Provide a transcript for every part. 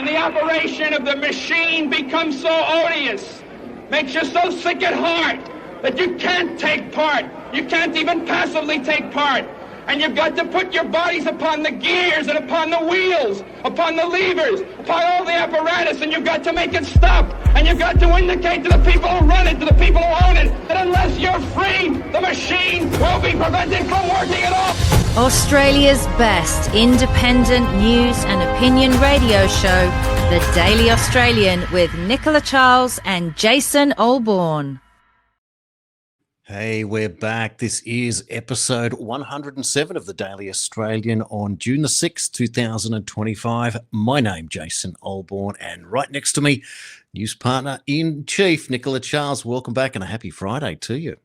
when the operation of the machine becomes so odious, makes you so sick at heart that you can't take part. You can't even passively take part. And you've got to put your bodies upon the gears and upon the wheels, upon the levers, upon all the apparatus, and you've got to make it stop. And you've got to indicate to the people who run it, to the people who own it, that unless you're free, the machine will be prevented from working at all. Australia's best independent news and opinion radio show, The Daily Australian, with Nicola Charles and Jason Olbourne. Hey, we're back. This is episode 107 of the Daily Australian on June the 6th, 2025. My name, Jason Olbourne, and right next to me, news partner in chief, Nicola Charles. Welcome back and a happy Friday to you.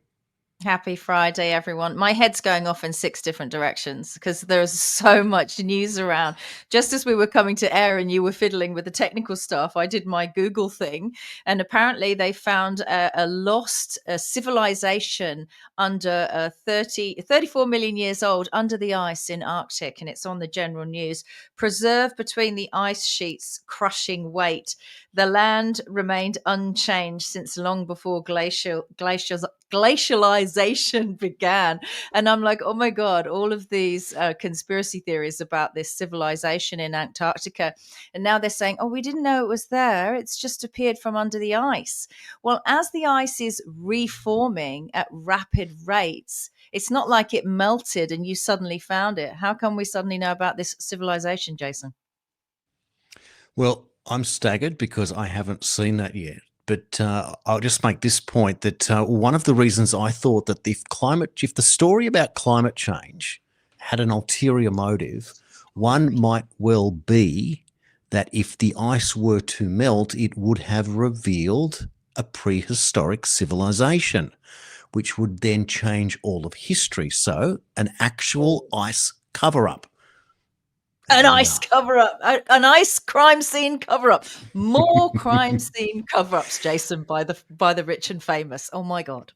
Happy Friday, everyone. My head's going off in 6 different directions because there's so much news around. Just as we were coming to air and you were fiddling with the technical stuff, I did my Google thing, and apparently they found a lost civilization under 34 million years old under the ice in Arctic, and it's on the general news. Preserved between the ice sheets, crushing weight. The land remained unchanged since long before glacialization began. And I'm like, oh my God, all of these conspiracy theories about this civilization in Antarctica. And now they're saying, oh, we didn't know it was there. It's just appeared from under the ice. Well, as the ice is reforming at rapid rates, it's not like it melted and you suddenly found it. How come we suddenly know about this civilization, Jason? Well, I'm staggered because I haven't seen that yet. But I'll just make this point that one of the reasons I thought that if the story about climate change had an ulterior motive, one might well be that if the ice were to melt, it would have revealed a prehistoric civilization, which would then change all of history. So an actual ice cover-up. An ice cover-up, an ice crime scene cover-up. More crime scene cover-ups, Jason, by the rich and famous. Oh my God!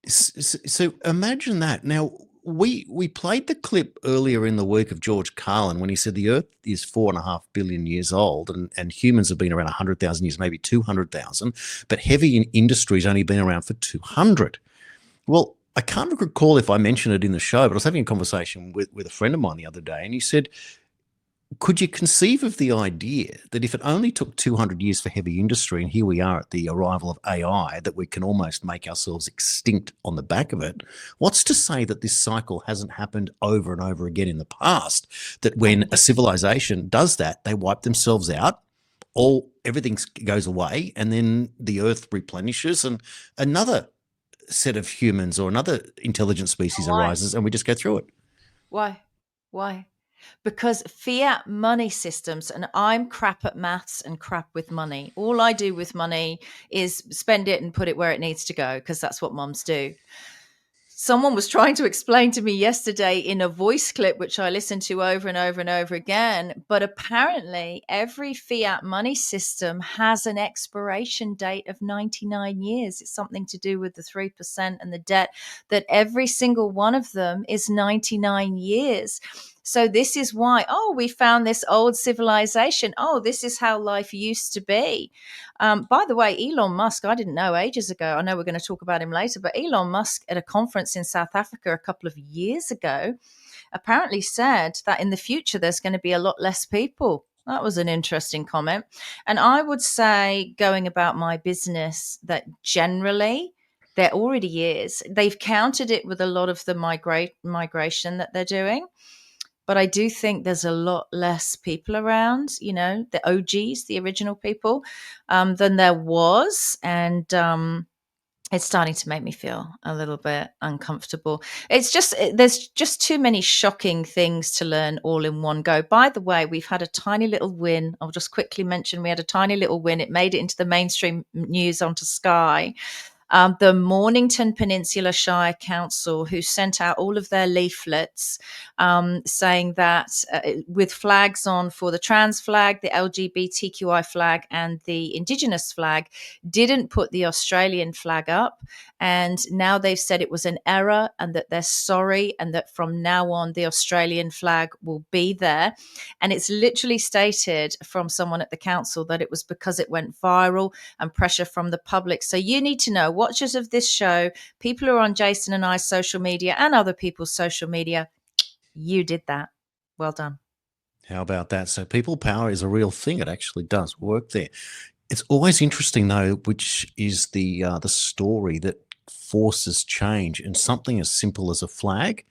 So imagine that. Now we played the clip earlier in the week of George Carlin when he said the Earth is 4.5 billion years old, and humans have been around 100,000 years, maybe 200,000, but heavy industry's only been around for 200. Well, I can't recall if I mentioned it in the show, but I was having a conversation with a friend of mine the other day, and he said, could you conceive of the idea that if it only took 200 years for heavy industry, and here we are at the arrival of AI, that we can almost make ourselves extinct on the back of it, what's to say that this cycle hasn't happened over and over again in the past, that when a civilization does that, they wipe themselves out, everything goes away, and then the Earth replenishes and another set of humans or another intelligent species arises and we just go through it? Why? Because fiat money systems, and I'm crap at maths and crap with money. All I do with money is spend it and put it where it needs to go, because that's what mums do. Someone was trying to explain to me yesterday in a voice clip, which I listened to over and over and over again, but apparently every fiat money system has an expiration date of 99 years. It's something to do with the 3% and the debt, that every single one of them is 99 years. So this is why, we found this old civilization. This is how life used to be. By the way, Elon Musk, I didn't know ages ago. I know we're going to talk about him later, but Elon Musk at a conference in South Africa a couple of years ago apparently said that in the future there's going to be a lot less people. That was an interesting comment. And I would say, going about my business, that generally there already is. They've countered it with a lot of the migration that they're doing. But I do think there's a lot less people around, the OGs, the original people, than there was. And it's starting to make me feel a little bit uncomfortable. There's just too many shocking things to learn all in one go. By the way, we've had a tiny little win. I'll just quickly mention we had a tiny little win. It made it into the mainstream news onto Sky. The Mornington Peninsula Shire Council, who sent out all of their leaflets saying that with flags on for the trans flag, the LGBTQI flag, and the Indigenous flag, didn't put the Australian flag up. And now they've said it was an error and that they're sorry, and that from now on the Australian flag will be there. And it's literally stated from someone at the council that it was because it went viral and pressure from the public. So you need to know, watchers of this show, people who are on Jason and I's social media and other people's social media, you did that. Well done. How about that? So people power is a real thing. It actually does work there. It's always interesting, though, which is the story that forces change, and something as simple as a flag,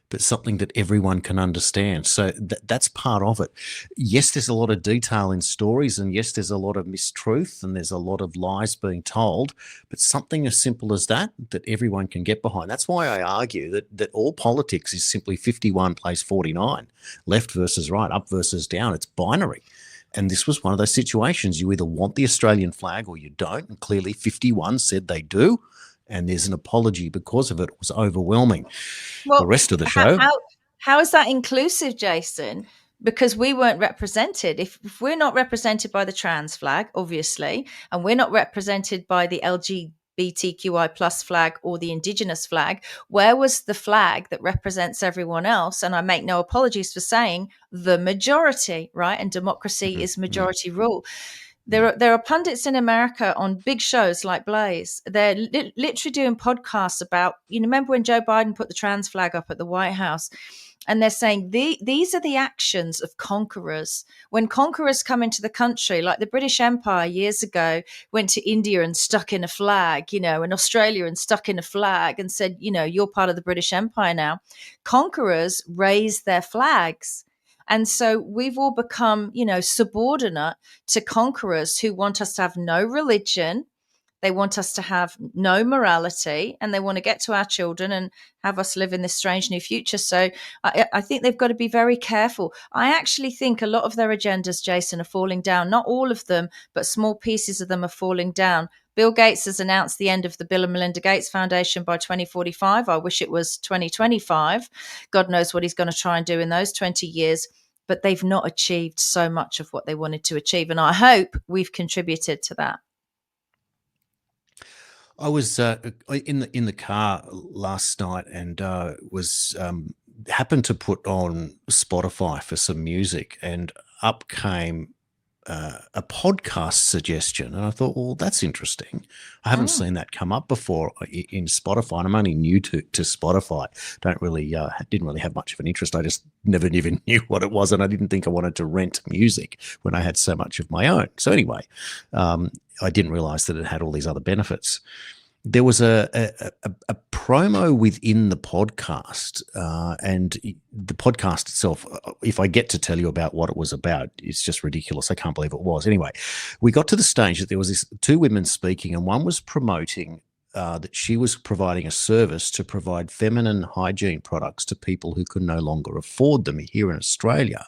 but something that everyone can understand. So that's part of it. Yes, there's a lot of detail in stories, and yes, there's a lot of mistruth, and there's a lot of lies being told, but something as simple as that everyone can get behind. That's why I argue that all politics is simply 51 plays 49, left versus right, up versus down. It's binary. And this was one of those situations. You either want the Australian flag or you don't. And clearly 51 said they do. And there's an apology because of it. It was overwhelming. Well, the rest of the show. How is that inclusive, Jason? Because we weren't represented. If we're not represented by the trans flag, obviously, and we're not represented by the LGBTQI plus flag or the Indigenous flag, where was the flag that represents everyone else? And I make no apologies for saying the majority, right? And democracy is majority rule. There are pundits in America on big shows like Blaze. They're literally doing podcasts about, remember when Joe Biden put the trans flag up at the White House? And they're saying these are the actions of conquerors. When conquerors come into the country, like the British Empire years ago, went to India and stuck in a flag, and Australia and stuck in a flag and said, you're part of the British Empire now. Conquerors raised their flags. And so we've all become, subordinate to conquerors who want us to have no religion. They want us to have no morality, and they want to get to our children and have us live in this strange new future. So I think they've got to be very careful. I actually think a lot of their agendas, Jason, are falling down. Not all of them, but small pieces of them are falling down. Bill Gates has announced the end of the Bill and Melinda Gates Foundation by 2045. I wish it was 2025. God knows what he's going to try and do in those 20 years. But they've not achieved so much of what they wanted to achieve. And I hope we've contributed to that. I was in the car last night and was happened to put on Spotify for some music, and up came a podcast suggestion, and I thought, well, that's interesting. I haven't seen that come up before in Spotify, and I'm only new to Spotify. Didn't really have much of an interest. I just never even knew what it was, and I didn't think I wanted to rent music when I had so much of my own. So anyway, I didn't realize that it had all these other benefits. There was a promo within the podcast, and the podcast itself, if I get to tell you about what it was about, it's just ridiculous. I can't believe it was. Anyway, we got to the stage that there was two women speaking, and one was promoting that she was providing a service to provide feminine hygiene products to people who could no longer afford them here in Australia.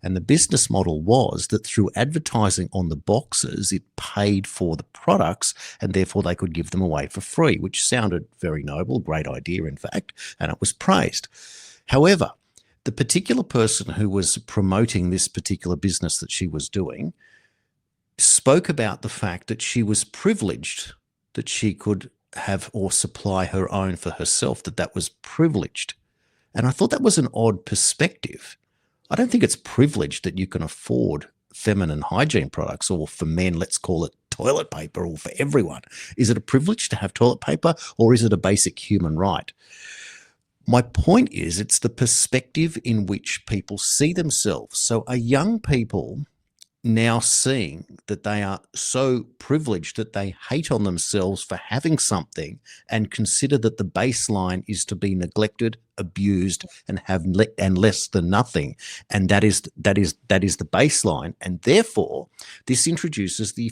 And the business model was that through advertising on the boxes, it paid for the products, and therefore they could give them away for free, which sounded very noble, great idea, in fact, and it was praised. However, the particular person who was promoting this particular business that she was doing spoke about the fact that she was privileged, that she could have or supply her own for herself, that was privileged. And I thought that was an odd perspective. I don't think it's privileged that you can afford feminine hygiene products, or for men, let's call it toilet paper, or for everyone. Is it a privilege to have toilet paper, or is it a basic human right? My point is, it's the perspective in which people see themselves. So are young people now seeing that they are so privileged that they hate on themselves for having something and consider that the baseline is to be neglected, abused, and have less than nothing, and that is the baseline. And therefore, this introduces the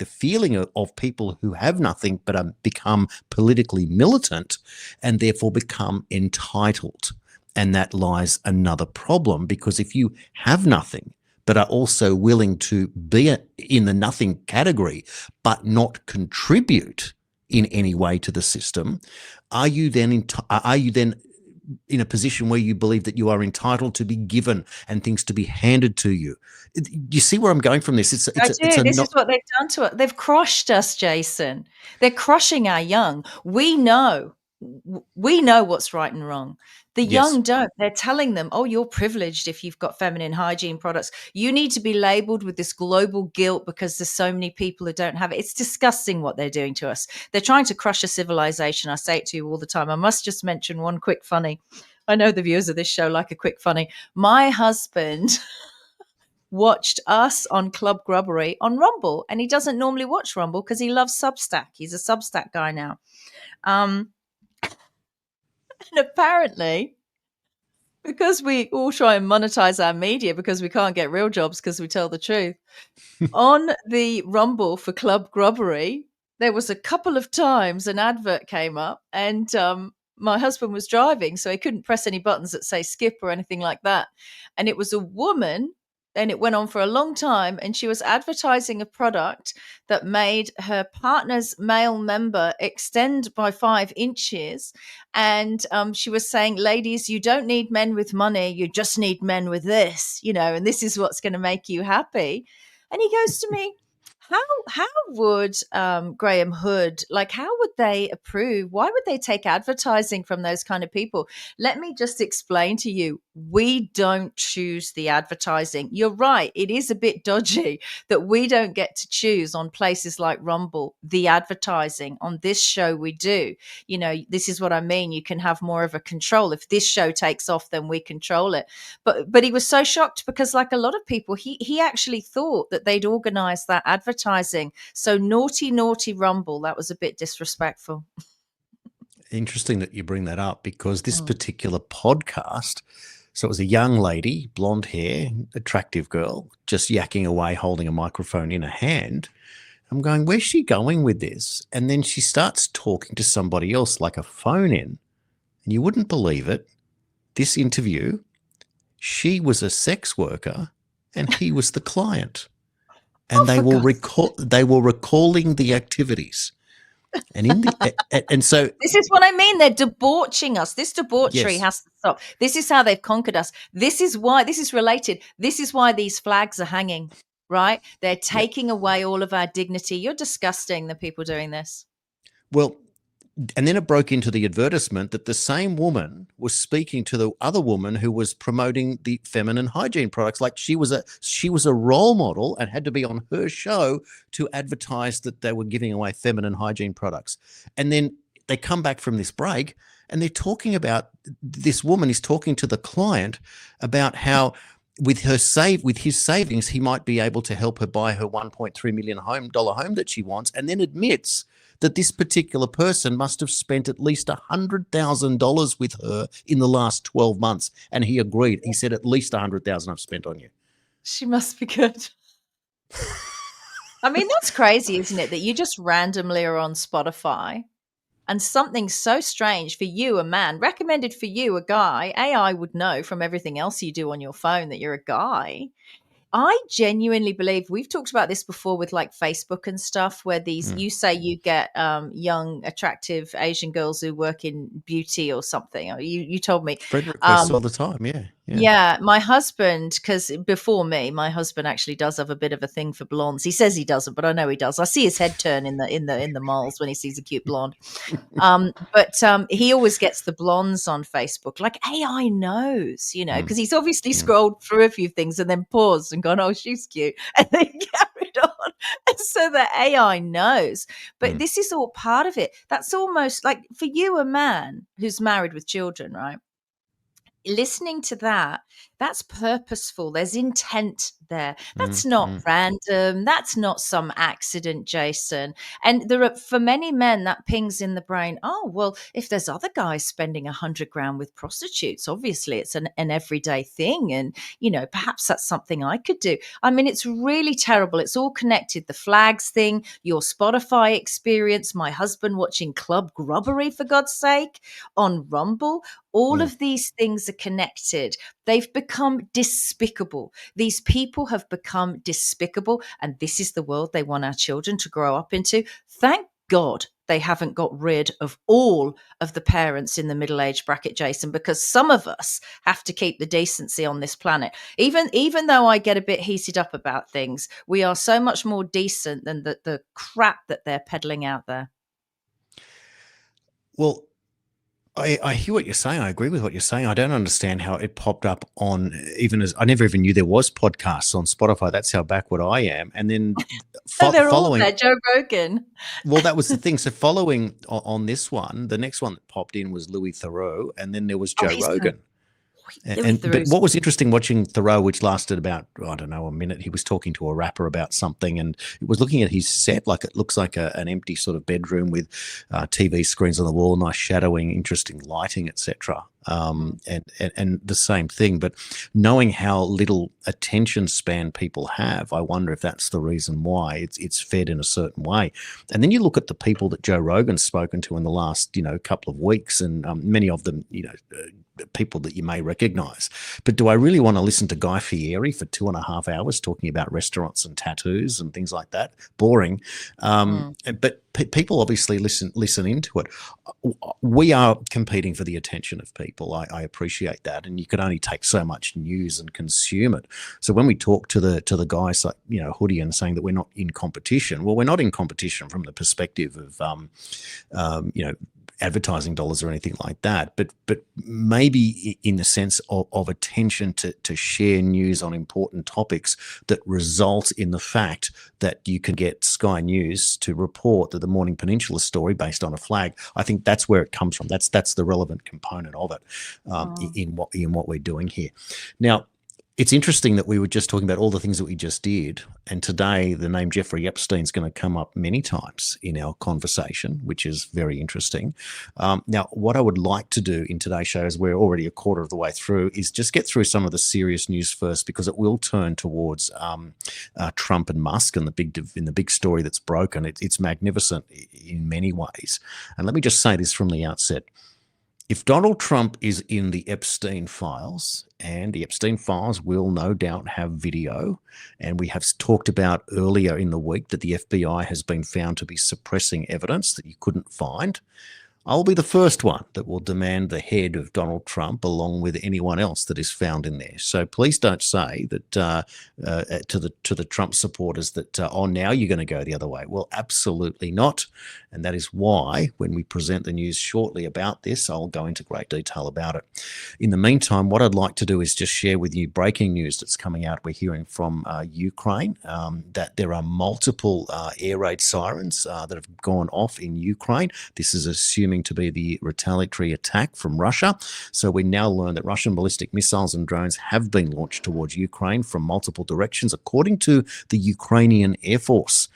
feeling of people who have nothing but become politically militant, and therefore become entitled. And that lies another problem, because if you have nothing but are also willing to be in the nothing category but not contribute, in any way to the system, are you then in a position where you believe that you are entitled to be given and things to be handed to you? You see where I'm going from this? I do. This is what they've done to us. They've crushed us, Jason. They're crushing our young. We know what's right and wrong. The Yes. young don't. They're telling them, oh, you're privileged if you've got feminine hygiene products. You need to be labeled with this global guilt because there's so many people who don't have it. It's disgusting what they're doing to us. They're trying to crush a civilization. I say it to you all the time. I must just mention one quick funny. I know the viewers of this show like a quick funny. My husband watched us on Club Grubbery on Rumble, and he doesn't normally watch Rumble because he loves Substack. He's a Substack guy now. And apparently, because we all try and monetize our media because we can't get real jobs because we tell the truth, on the Rumble for Club Grubbery, there was a couple of times an advert came up, and my husband was driving, so he couldn't press any buttons that say skip or anything like that. And it was a woman, and it went on for a long time, and she was advertising a product that made her partner's male member extend by 5 inches. And she was saying, ladies, you don't need men with money, you just need men with this, and this is what's going to make you happy. And he goes to me, how would Graham Hood, how would they approve? Why would they take advertising from those kind of people? Let me just explain to you. We don't choose the advertising. You're right. It is a bit dodgy that we don't get to choose on places like Rumble, the advertising. On this show, we do. This is what I mean. You can have more of a control. If this show takes off, then we control it. But he was so shocked because, like a lot of people, he actually thought that they'd organized that advertising. So naughty Rumble. That was a bit disrespectful. Interesting that you bring that up, because this particular podcast, so it was a young lady, blonde hair, attractive girl, just yakking away, holding a microphone in her hand. I'm going, where's she going with this? And then she starts talking to somebody else like a phone in. And you wouldn't believe it. This interview, she was a sex worker and he was the client. And they were recalling the activities. And so this is what I mean. They're debauching us. This debauchery has to stop. This is how they've conquered us. This is why this is related. This is why these flags are hanging, right? They're taking away all of our dignity. You're disgusting, the people doing this. Well, and then it broke into the advertisement that the same woman was speaking to the other woman who was promoting the feminine hygiene products. Like she was a role model and had to be on her show to advertise that they were giving away feminine hygiene products. And then they come back from this break and they're talking about, this woman is talking to the client about how with his savings, he might be able to help her buy her $1.3 million home that she wants, and then admits that this particular person must have spent at least $100,000 with her in the last 12 months. And he agreed. He said, at least $100,000 I've spent on you. She must be good. I mean, that's crazy, isn't it? That you just randomly are on Spotify and something so strange for you, a man, recommended for you, a guy. AI would know from everything else you do on your phone that you're a guy. I genuinely believe, we've talked about this before with like Facebook and stuff, where you say you get young, attractive Asian girls who work in beauty or something. Or you told me. Frederick posts all the time. Yeah, my husband, because before me, my husband actually does have a bit of a thing for blondes. He says he doesn't, but I know he does. I see his head turn in the malls when he sees a cute blonde. But he always gets the blondes on Facebook. Like AI knows, because he's obviously scrolled through a few things and then paused and gone, "Oh, she's cute," and then carried on. And so the AI knows. But this is all part of it. That's almost like, for you, a man who's married with children, right? Listening to that's purposeful. There's intent there. That's not random. That's not some accident, Jason. And there are, for many men, that pings in the brain, oh, well, if there's other guys spending $100,000 with prostitutes, obviously it's an everyday thing. And, perhaps that's something I could do. I mean, it's really terrible. It's all connected. The flags thing, your Spotify experience, my husband watching Club Grubbery, for God's sake, on Rumble. All of these things are connected. They've become despicable. These people have become despicable, and this is the world they want our children to grow up into. Thank God they haven't got rid of all of the parents in the middle age bracket, Jason, because some of us have to keep the decency on this planet. Even though I get a bit heated up about things, we are so much more decent than the crap that they're peddling out there. Well, I hear what you're saying. I agree with what you're saying. I don't understand how it popped up on, even as I never even knew there was podcasts on Spotify. That's how backward I am. And then They're following all there, Joe Rogan. Well, that was the thing. So following on this one, the next one that popped in was Louis Theroux, and then there was Joe Rogan. But what was interesting watching Theroux, which lasted about, I don't know, a minute, he was talking to a rapper about something, and it was looking at his set, like it looks like an empty sort of bedroom with TV screens on the wall, nice shadowing, interesting lighting, etc. And the same thing. But knowing how little attention span people have, I wonder if that's the reason why it's fed in a certain way. And then you look at the people that Joe Rogan's spoken to in the last, couple of weeks, and many of them, people that you may recognize. But do I really want to listen to Guy Fieri for 2.5 hours talking about restaurants and tattoos and things like that? Boring. But people obviously listen into it. We are competing for the attention of people. I appreciate that, and you can only take so much news and consume it. So when we talk to the guys like Hoodie and saying that we're not in competition, well, we're not in competition from the perspective of advertising dollars or anything like that, but maybe in the sense of attention to share news on important topics that result in the fact that you can get Sky News to report that the Morning Peninsula story based on a flag. I think that's where it comes from. That's the relevant component of it in what we're doing here. Now, it's interesting that we were just talking about all the things that we just did, and today the name Jeffrey Epstein is going to come up many times in our conversation, which is very interesting. Now, what I would like to do in today's show, as we're already a quarter of the way through, is just get through some of the serious news first, because it will turn towards Trump and Musk and the big story that's broken. It's magnificent in many ways. And let me just say this from the outset. If Donald Trump is in the Epstein files, and the Epstein files will no doubt have video, and we have talked about earlier in the week that the FBI has been found to be suppressing evidence that you couldn't find, I'll be the first one that will demand the head of Donald Trump along with anyone else that is found in there. So please don't say that to the Trump supporters that, now you're going to go the other way. Well, absolutely not. And that is why when we present the news shortly about this, I'll go into great detail about it. In the meantime, what I'd like to do is just share with you breaking news that's coming out. We're hearing from Ukraine that there are multiple air raid sirens that have gone off in Ukraine. This is assuming to be the retaliatory attack from Russia. So we now learn that Russian ballistic missiles and drones have been launched towards Ukraine from multiple directions, according to the Ukrainian Air Force.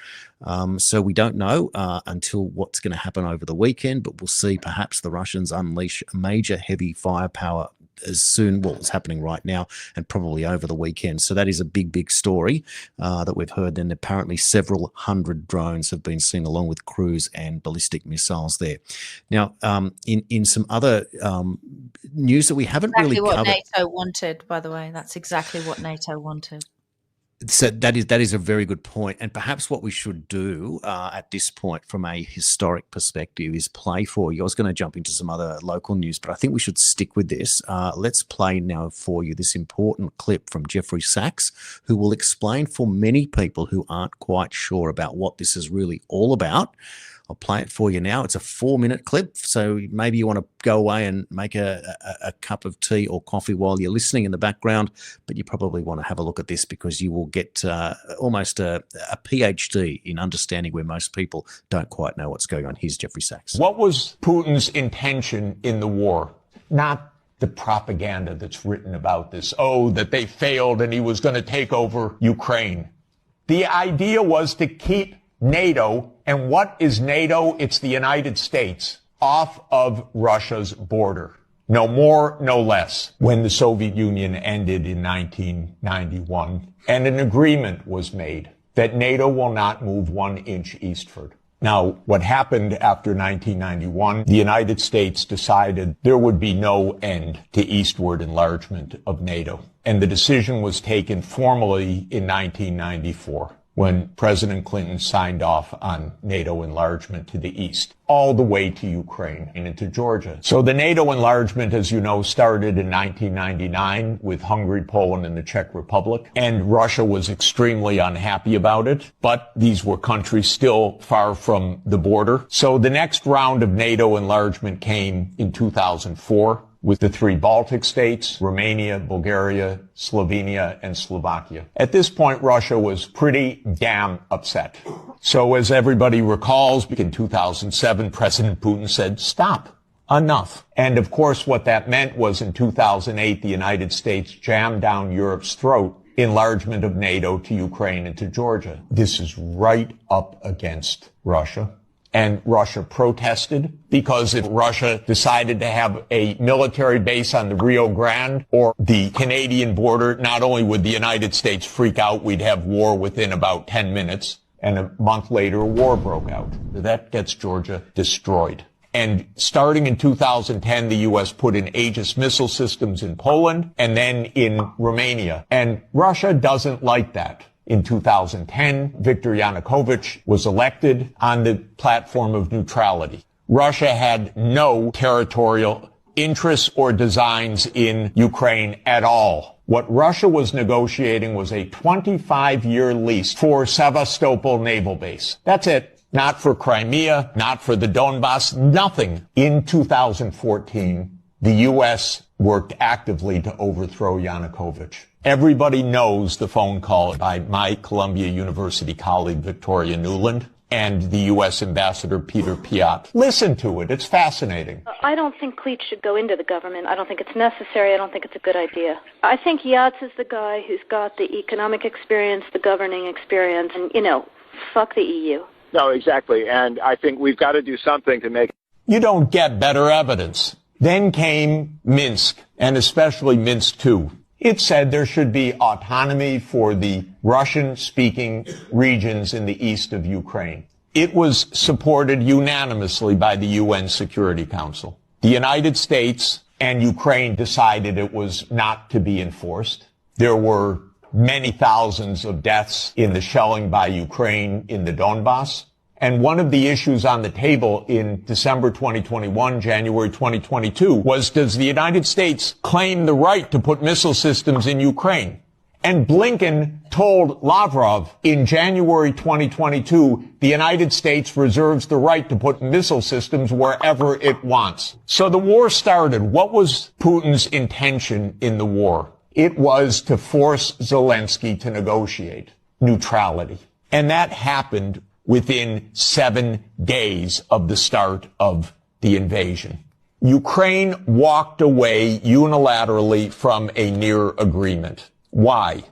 So we don't know until what's going to happen over the weekend, but we'll see perhaps the Russians unleash major heavy firepower as soon, well, it's happening right now and probably over the weekend. So that is a big story that we've heard. Then apparently several hundred drones have been seen along with cruise and ballistic missiles there. Now, in some other news that we haven't really covered. Exactly what NATO wanted, by the way. That's exactly what NATO wanted. So that is a very good point. And perhaps what we should do at this point from a historic perspective is play for you. I was going to jump into some other local news, but I think we should stick with this. Let's play now for you this important clip from Jeffrey Sachs, who will explain for many people who aren't quite sure about what this is really all about. I'll play it for you now. It's a 4-minute clip, so maybe you want to go away and make a cup of tea or coffee while you're listening in the background, but you probably want to have a look at this because you will get almost a PhD in understanding where most people don't quite know what's going on. Here's Jeffrey Sachs. What was Putin's intention in the war? Not the propaganda that's written about this. Oh, that they failed and he was going to take over Ukraine. The idea was to keep NATO, and what is NATO? It's the United States, off of Russia's border. No more, no less. When the Soviet Union ended in 1991, and an agreement was made that NATO will not move 1 inch eastward. Now, what happened after 1991, the United States decided there would be no end to eastward enlargement of NATO. And the decision was taken formally in 1994. when President Clinton signed off on NATO enlargement to the east, all the way to Ukraine and into Georgia. So the NATO enlargement, as you know, started in 1999 with Hungary, Poland, and the Czech Republic. And Russia was extremely unhappy about it. But these were countries still far from the border. So the next round of NATO enlargement came in 2004. With the three Baltic states, Romania, Bulgaria, Slovenia, and Slovakia. At this point, Russia was pretty damn upset. So as everybody recalls, in 2007, President Putin said, stop, enough. And of course, what that meant was in 2008, the United States jammed down Europe's throat enlargement of NATO to Ukraine and to Georgia. This is right up against Russia. And Russia protested because if Russia decided to have a military base on the Rio Grande or the Canadian border, not only would the United States freak out, we'd have war within about 10 minutes. And a month later, a war broke out. That gets Georgia destroyed. And starting in 2010, the U.S. put in Aegis missile systems in Poland and then in Romania. And Russia doesn't like that. In 2010, Viktor Yanukovych was elected on the platform of neutrality. Russia had no territorial interests or designs in Ukraine at all. What Russia was negotiating was a 25-year lease for Sevastopol Naval Base. That's it. Not for Crimea, not for the Donbass, nothing. In 2014, the U.S. worked actively to overthrow Yanukovych. Everybody knows the phone call by my Columbia University colleague, Victoria Nuland, and the U.S. Ambassador Peter Piot. Listen to it. It's fascinating. I don't think Cleach should go into the government. I don't think it's necessary. I don't think it's a good idea. I think Yats is the guy who's got the economic experience, the governing experience, and, fuck the EU. No, exactly. And I think we've got to do something to make... You don't get better evidence. Then came Minsk, and especially Minsk II. It said there should be autonomy for the Russian-speaking regions in the east of Ukraine. It was supported unanimously by the UN Security Council. The United States and Ukraine decided it was not to be enforced. There were many thousands of deaths in the shelling by Ukraine in the Donbass. And one of the issues on the table in December 2021, January 2022, was, does the United States claim the right to put missile systems in Ukraine? And Blinken told Lavrov in January 2022, the United States reserves the right to put missile systems wherever it wants. So the war started. What was Putin's intention in the war? It was to force Zelensky to negotiate neutrality. And that happened within 7 days of the start of the invasion. Ukraine walked away unilaterally from a near agreement. Why?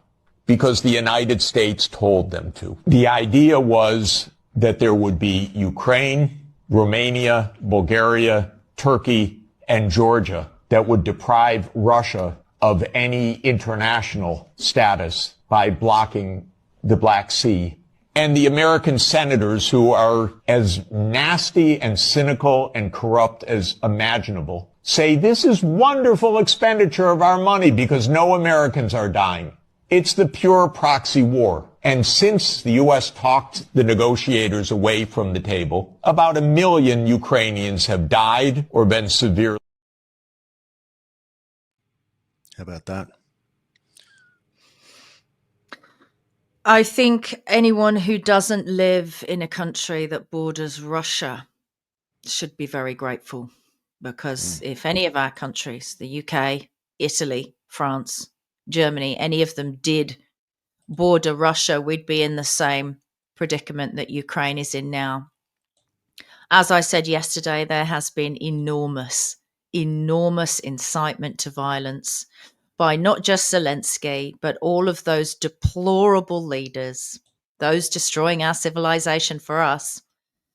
Because the United States told them to. The idea was that there would be Ukraine, Romania, Bulgaria, Turkey, and Georgia that would deprive Russia of any international status by blocking the Black Sea. And the American senators, who are as nasty and cynical and corrupt as imaginable, say this is wonderful expenditure of our money because no Americans are dying. It's the pure proxy war. And since the U.S. talked the negotiators away from the table, about 1 million Ukrainians have died or been severely. How about that? I think anyone who doesn't live in a country that borders Russia should be very grateful, because if any of our countries, the UK, Italy, France, Germany, any of them did border Russia, we'd be in the same predicament that Ukraine is in now. As I said yesterday, there has been enormous incitement to violence by not just Zelensky, but all of those deplorable leaders, those destroying our civilization for us,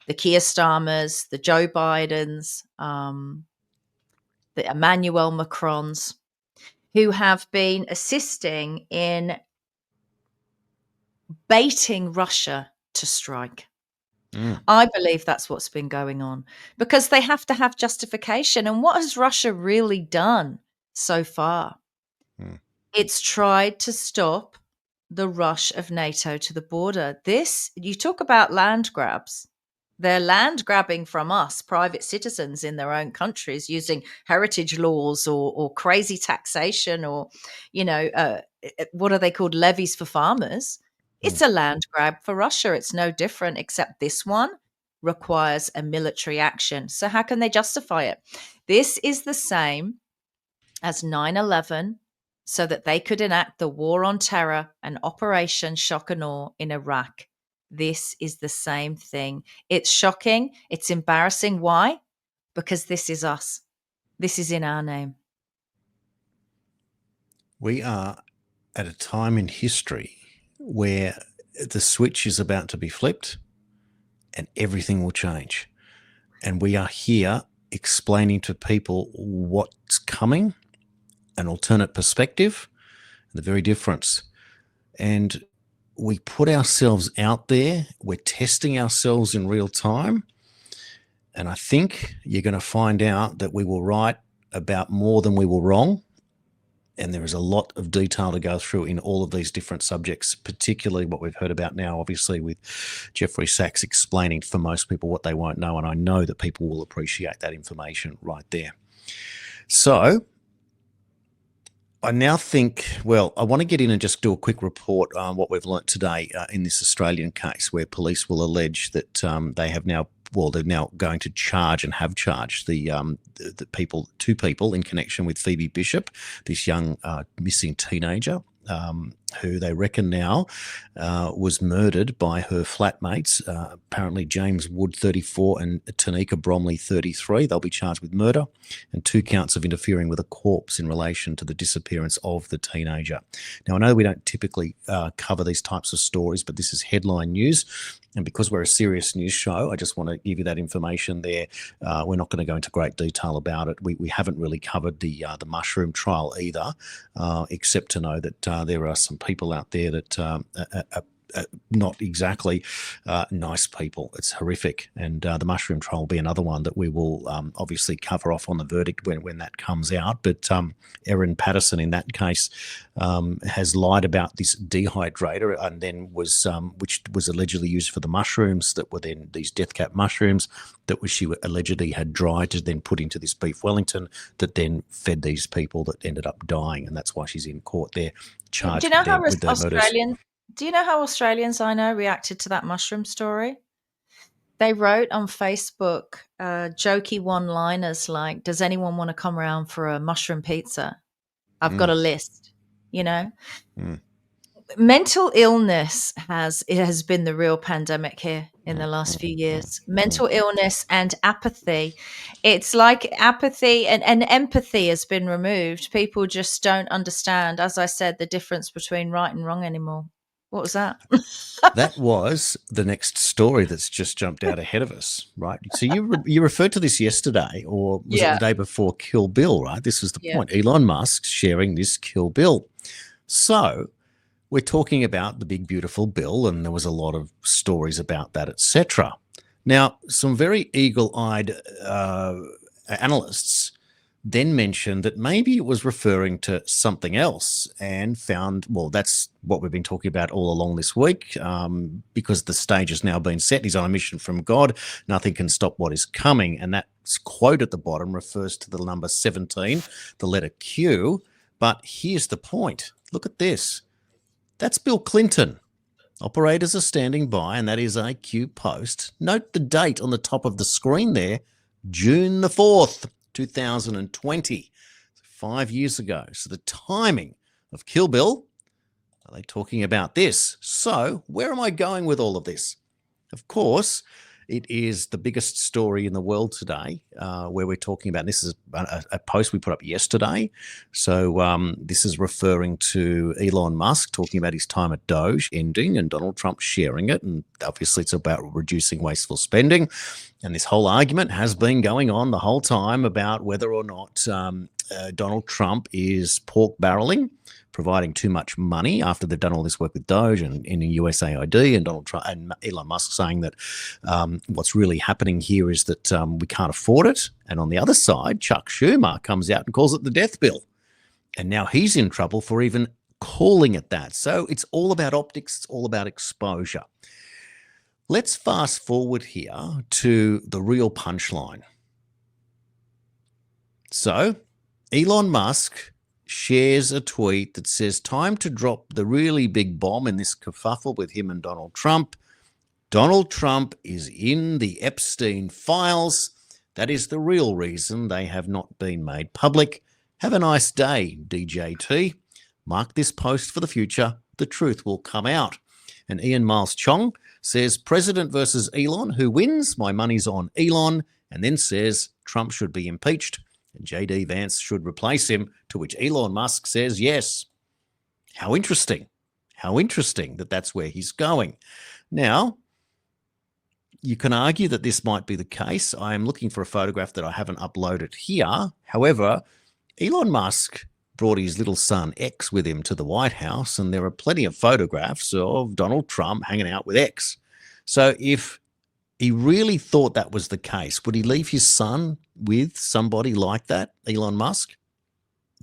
the Keir Starmers, the Joe Bidens, the Emmanuel Macrons, who have been assisting in baiting Russia to strike. I believe that's what's been going on, because they have to have justification. And what has Russia really done so far? It's tried to stop the rush of NATO to the border. This, you talk about land grabs. They're land grabbing from us, private citizens in their own countries, using heritage laws or crazy taxation or, what are they called? Levies for farmers. It's a land grab for Russia. It's no different, except this one requires a military action. So how can they justify it? This is the same as 9/11, so that they could enact the war on terror and Operation Shock and Awe in Iraq. This is the same thing. It's shocking. It's embarrassing. Why? Because this is us. This is in our name. We are at a time in history where the switch is about to be flipped and everything will change. And we are here explaining to people what's coming, an alternate perspective, the very difference. And we put ourselves out there. We're testing ourselves in real time. And I think you're going to find out that we were right about more than we were wrong. And there is a lot of detail to go through in all of these different subjects, particularly what we've heard about now, obviously, with Jeffrey Sachs explaining for most people what they won't know. And I know that people will appreciate that information right there. So I now think, well, I want to get in and just do a quick report on what we've learnt today in this Australian case where police will allege that they have now, they're now going to charge and have charged two people in connection with Pheobe Bishop, this young missing teenager who they reckon now was murdered by her flatmates, apparently James Wood, 34, and Tanika Bromley, 33. They'll be charged with murder and 2 counts of interfering with a corpse in relation to the disappearance of the teenager. Now, I know we don't typically cover these types of stories, but this is headline news. And because we're a serious news show, I just want to give you that information there. We're not going to go into great detail about it. We haven't really covered the mushroom trial either, except to know that there are some people out there that are not exactly nice people. It's horrific. And the mushroom trial will be another one that we will obviously cover off on the verdict when that comes out. But Erin Patterson in that case has lied about this dehydrator and then was which was allegedly used for the mushrooms that were then these death cap mushrooms that she allegedly had dried to then put into this beef Wellington that then fed these people that ended up dying. And that's why she's in court there charged with their murders. Do you know how Australians I know reacted to that mushroom story? They wrote on Facebook jokey one-liners like, does anyone want to come around for a mushroom pizza? I've got a list, Mental illness has been the real pandemic here in the last few years. Mental illness and apathy. It's like apathy and empathy has been removed. People just don't understand, as I said, the difference between right and wrong anymore. What was that? That was the next story that's just jumped out ahead of us, right? So you referred to this yesterday, or was it the day before Kill Bill, right? This was the point. Elon Musk sharing this Kill Bill. So we're talking about the big, beautiful bill, and there was a lot of stories about that, etc. Now, some very eagle-eyed analysts then mentioned that maybe it was referring to something else and found, well, that's what we've been talking about all along this week, because the stage has now been set. He's on a mission from God. Nothing can stop what is coming. And that quote at the bottom refers to the number 17, the letter Q. But here's the point. Look at this. That's Bill Clinton. Operators are standing by, and that is a Q post. Note the date on the top of the screen there, June the 4th. 2020, 5 years ago. So the timing of Kill Bill, are they talking about this? So where am I going with all of this? Of course, it is the biggest story in the world today, where we're talking about, this is a post we put up yesterday. So this is referring to Elon Musk talking about his time at Doge ending and Donald Trump sharing it. And obviously it's about reducing wasteful spending. And this whole argument has been going on the whole time about whether or not Donald Trump is pork barreling, providing too much money after they've done all this work with Doge and in USAID, and Donald Trump and Elon Musk saying that what's really happening here is that we can't afford it. And on the other side, Chuck Schumer comes out and calls it the death bill. And now he's in trouble for even calling it that. So it's all about optics. It's all about exposure. Let's fast forward here to the real punchline. So Elon Musk shares a tweet that says, time to drop the really big bomb in this kerfuffle with him and Donald Trump. Donald Trump is in the Epstein files. That is the real reason they have not been made public. Have a nice day, DJT. Mark this post for the future. The truth will come out. And Ian Miles Chong says, President versus Elon. Who wins? My money's on Elon. And then says, Trump should be impeached and J.D. Vance should replace him, to which Elon Musk says yes. How interesting. How interesting that that's where he's going. Now, you can argue that this might be the case. I am looking for a photograph that I haven't uploaded here. However, Elon Musk brought his little son X with him to the White House, and there are plenty of photographs of Donald Trump hanging out with X. So if he really thought that was the case, would he leave his son with somebody like that, Elon Musk?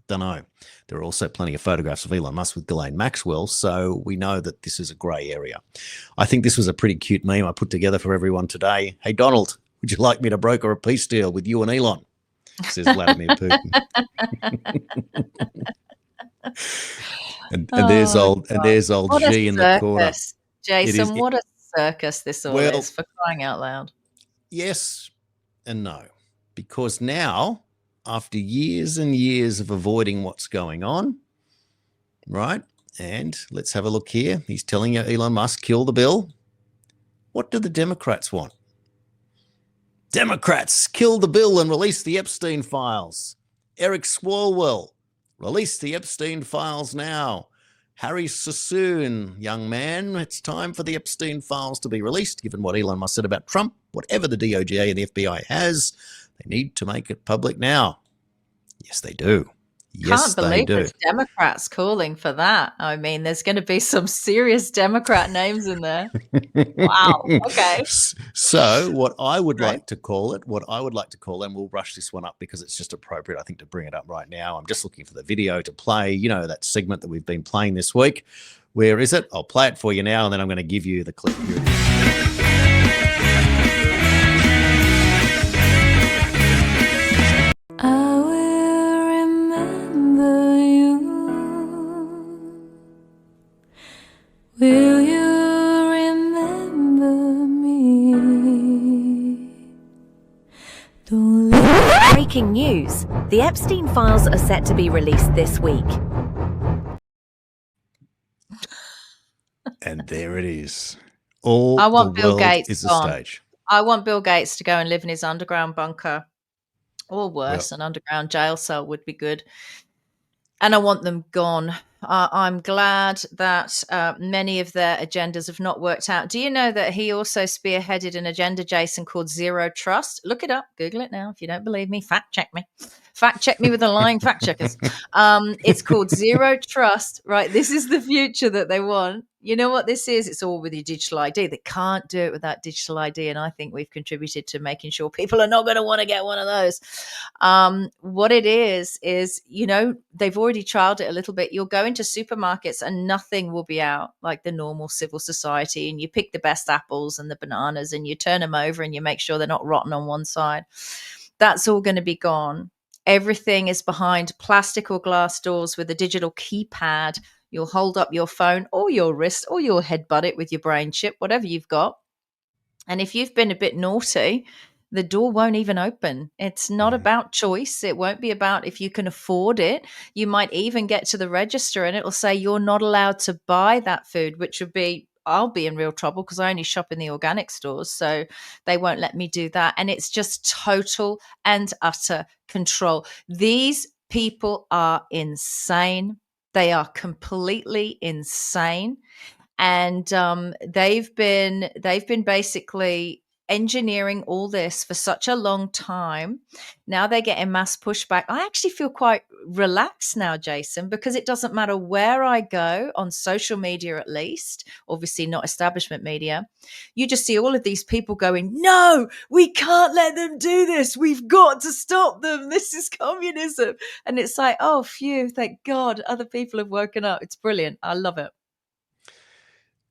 Don't know. There are also plenty of photographs of Elon Musk with Ghislaine Maxwell, so we know that this is a grey area. I think this was a pretty cute meme I put together for everyone today. Hey, Donald, would you like me to broker a peace deal with you and Elon? Says Vladimir Putin. and there's old What G in the corner. Jason, what a circus this all is, for crying out loud. Yes and no. Because now, after years and years of avoiding what's going on, right? And let's have a look here. He's telling you, Elon Musk, kill the bill. What do the Democrats want? Democrats, kill the bill and release the Epstein files. Eric Swalwell, release the Epstein files now. Harry Sassoon, young man, it's time for the Epstein files to be released, given what Elon Musk said about Trump. Whatever the DOJ and the FBI has, they need to make it public now. Yes, they do. Yes, Can't believe there's Democrats calling for that. I mean, there's going to be some serious Democrat names in there. Wow. Okay. So what I would like to call it, and we'll rush this one up because it's just appropriate, I think, to bring it up right now. I'm just looking for the video to play, that segment that we've been playing this week. Where is it? I'll play it for you now, and then I'm going to give you the clip. Here it is. Will you remember me? Breaking news. The Epstein files are set to be released this week. And there it is. All I want the Bill world Gates is the on. stage. I want Bill Gates to go and live in his underground bunker, or worse, an underground jail cell would be good. And I want them gone. I'm glad that many of their agendas have not worked out. Do you know that he also spearheaded an agenda, Jason, called Zero Trust? Look it up. Google it now. If you don't believe me, fact check me. Fact check me with the lying fact checkers. It's called Zero Trust, right? This is the future that they want. You know what this is? It's all with your digital ID. They can't do it without digital ID. And I think we've contributed to making sure people are not going to want to get one of those. What it is, they've already trialed it a little bit. You'll go into supermarkets and nothing will be out like the normal civil society. And you pick the best apples and the bananas and you turn them over and you make sure they're not rotten on one side. That's all going to be gone. Everything is behind plastic or glass doors with a digital keypad. You'll hold up your phone or your wrist or you'll headbutt it with your brain chip, whatever you've got. And if you've been a bit naughty, the door won't even open. It's not about choice. It won't be about if you can afford it. You might even get to the register and it'll say you're not allowed to buy that food, which would be, I'll be in real trouble because I only shop in the organic stores. So they won't let me do that. And it's just total and utter control. These people are insane. They are completely insane. And they've been basically engineering all this for such a long time. Now they're getting mass pushback. I actually feel quite relaxed now, Jason, because it doesn't matter where I go on social media, at least, obviously not establishment media. You just see all of these people going, no, we can't let them do this. We've got to stop them. This is communism. And it's like, oh, phew, thank God other people have woken up. It's brilliant. I love it.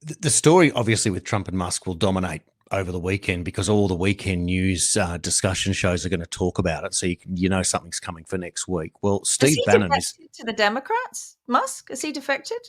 The story, obviously, with Trump and Musk will dominate over the weekend because all the weekend news discussion shows are going to talk about it. So you know something's coming for next week. Well, Steve Bannon is to the Democrats. Musk, is he defected?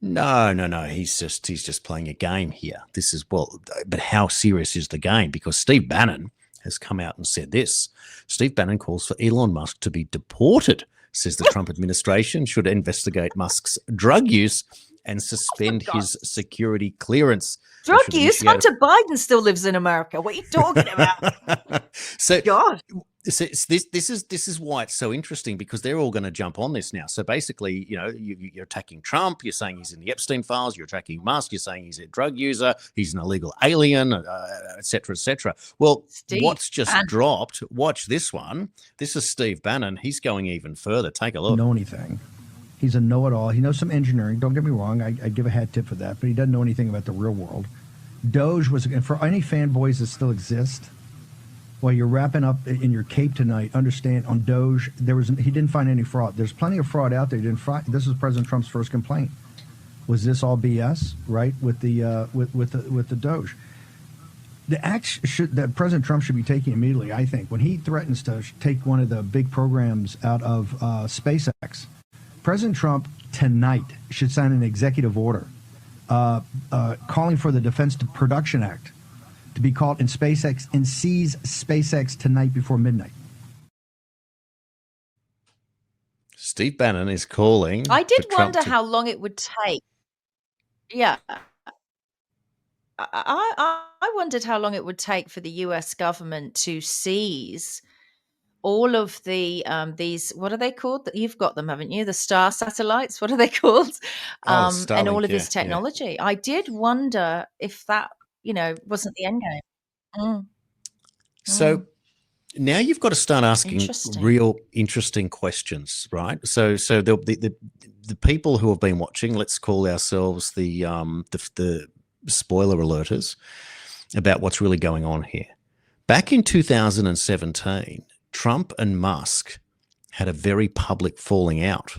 No. He's just playing a game here. This is but how serious is the game? Because Steve Bannon has come out and said this. Steve Bannon calls for Elon Musk to be deported. Says the Trump administration should investigate Musk's drug use and suspend his security clearance. Drug use? Hunter Biden still lives in America. What are you talking about? So, God. So this is why it's so interesting, because they're all going to jump on this now. So basically, you know, you're attacking Trump. You're saying he's in the Epstein files. You're attacking Musk. You're saying he's a drug user. He's an illegal alien, et cetera, et cetera. Well, what's just dropped? Watch this one. This is Steve Bannon. He's going even further. Take a look. Know anything? He's a know-it-all. He knows some engineering. Don't get me wrong. I give a hat tip for that. But he doesn't know anything about the real world. Doge was, and for any fanboys that still exist, while you're wrapping up in your cape tonight, understand on Doge, he didn't find any fraud. There's plenty of fraud out there. This is President Trump's first complaint. Was this all BS? Right, with the Doge. The act that President Trump should be taking immediately, I think, when he threatens to take one of the big programs out of SpaceX. President Trump tonight should sign an executive order calling for the Defense Production Act to be called in SpaceX and seize SpaceX tonight before midnight. Steve Bannon is calling. I did wonder how long it would take. Yeah. I wondered how long it would take for the US government to seize all of the these, what are they called? You've got them, haven't you? The star satellites. What are they called? Starlink, and all of this technology. Yeah. I did wonder if that, wasn't the end game. So now you've got to start asking real interesting questions, right? So the people who have been watching, let's call ourselves the spoiler alerters about what's really going on here. Back in 2017, Trump and Musk had a very public falling out,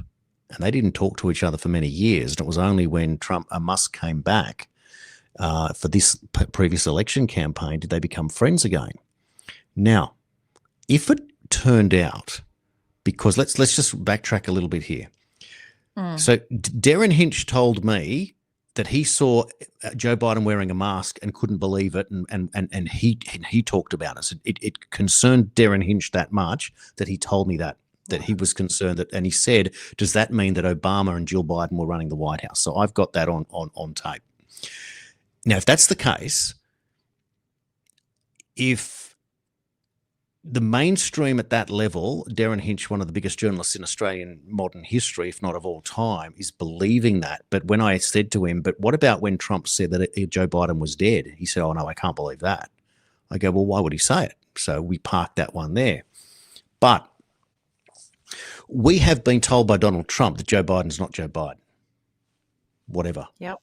and they didn't talk to each other for many years. And it was only when Trump and Musk came back for this previous election campaign did they become friends again. Now, if it turned out, because let's just backtrack a little bit here. So Darren Hinch told me that he saw Joe Biden wearing a mask and couldn't believe it, and he talked about it. So it concerned Darren Hinch that much that he told me that he was concerned that, and he said, does that mean that Obama and Jill Biden were running the White House? So I've got that on tape. Now, if that's the case, if the mainstream at that level, Darren Hinch, one of the biggest journalists in Australian modern history, if not of all time, is believing that. But when I said to him, but what about when Trump said that Joe Biden was dead? He said, oh, no, I can't believe that. I go, well, why would he say it? So we parked that one there. But we have been told by Donald Trump that Joe Biden's not Joe Biden. Whatever. Yep.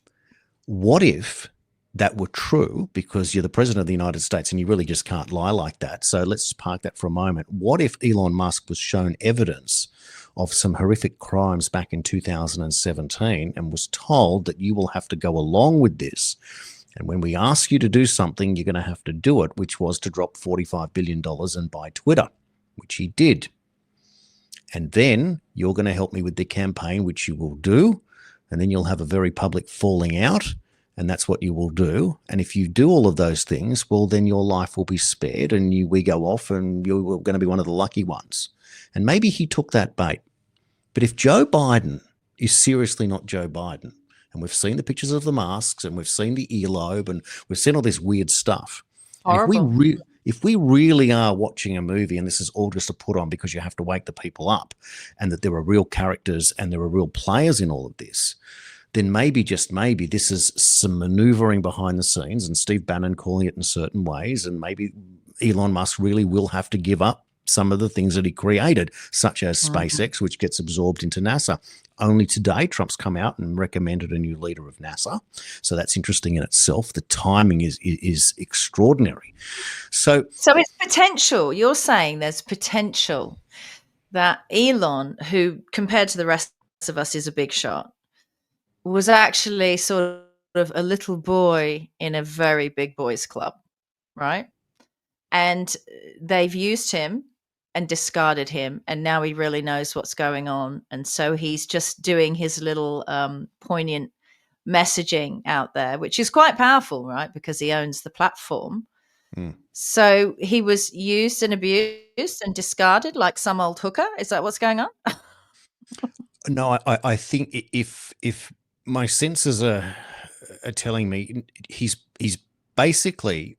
What if that were true, because you're the president of the United States and you really just can't lie like that? So let's park that for a moment. What if Elon Musk was shown evidence of some horrific crimes back in 2017 and was told that you will have to go along with this? And when we ask you to do something, you're going to have to do it, which was to drop $45 billion and buy Twitter, which he did. And then you're going to help me with the campaign, which you will do. And then you'll have a very public falling out. And that's what you will do. And if you do all of those things, well, then your life will be spared and we go off and you're going to be one of the lucky ones. And maybe he took that bait. But if Joe Biden is seriously not Joe Biden, and we've seen the pictures of the masks and we've seen the earlobe and we've seen all this weird stuff. If we really are watching a movie and this is all just a put on because you have to wake the people up and that there are real characters and there are real players in all of this, then maybe, just maybe, this is some maneuvering behind the scenes and Steve Bannon calling it in certain ways, and maybe Elon Musk really will have to give up some of the things that he created, such as SpaceX, which gets absorbed into NASA. Only today, Trump's come out and recommended a new leader of NASA. So that's interesting in itself. The timing is extraordinary. So it's potential. You're saying there's potential that Elon, who compared to the rest of us is a big shot, was actually sort of a little boy in a very big boys club, right? And they've used him and discarded him, and now he really knows what's going on, and so he's just doing his little poignant messaging out there, which is quite powerful, right? Because he owns the platform. So he was used and abused and discarded like some old hooker. Is that what's going on? No, I think if my senses are telling me, he's basically,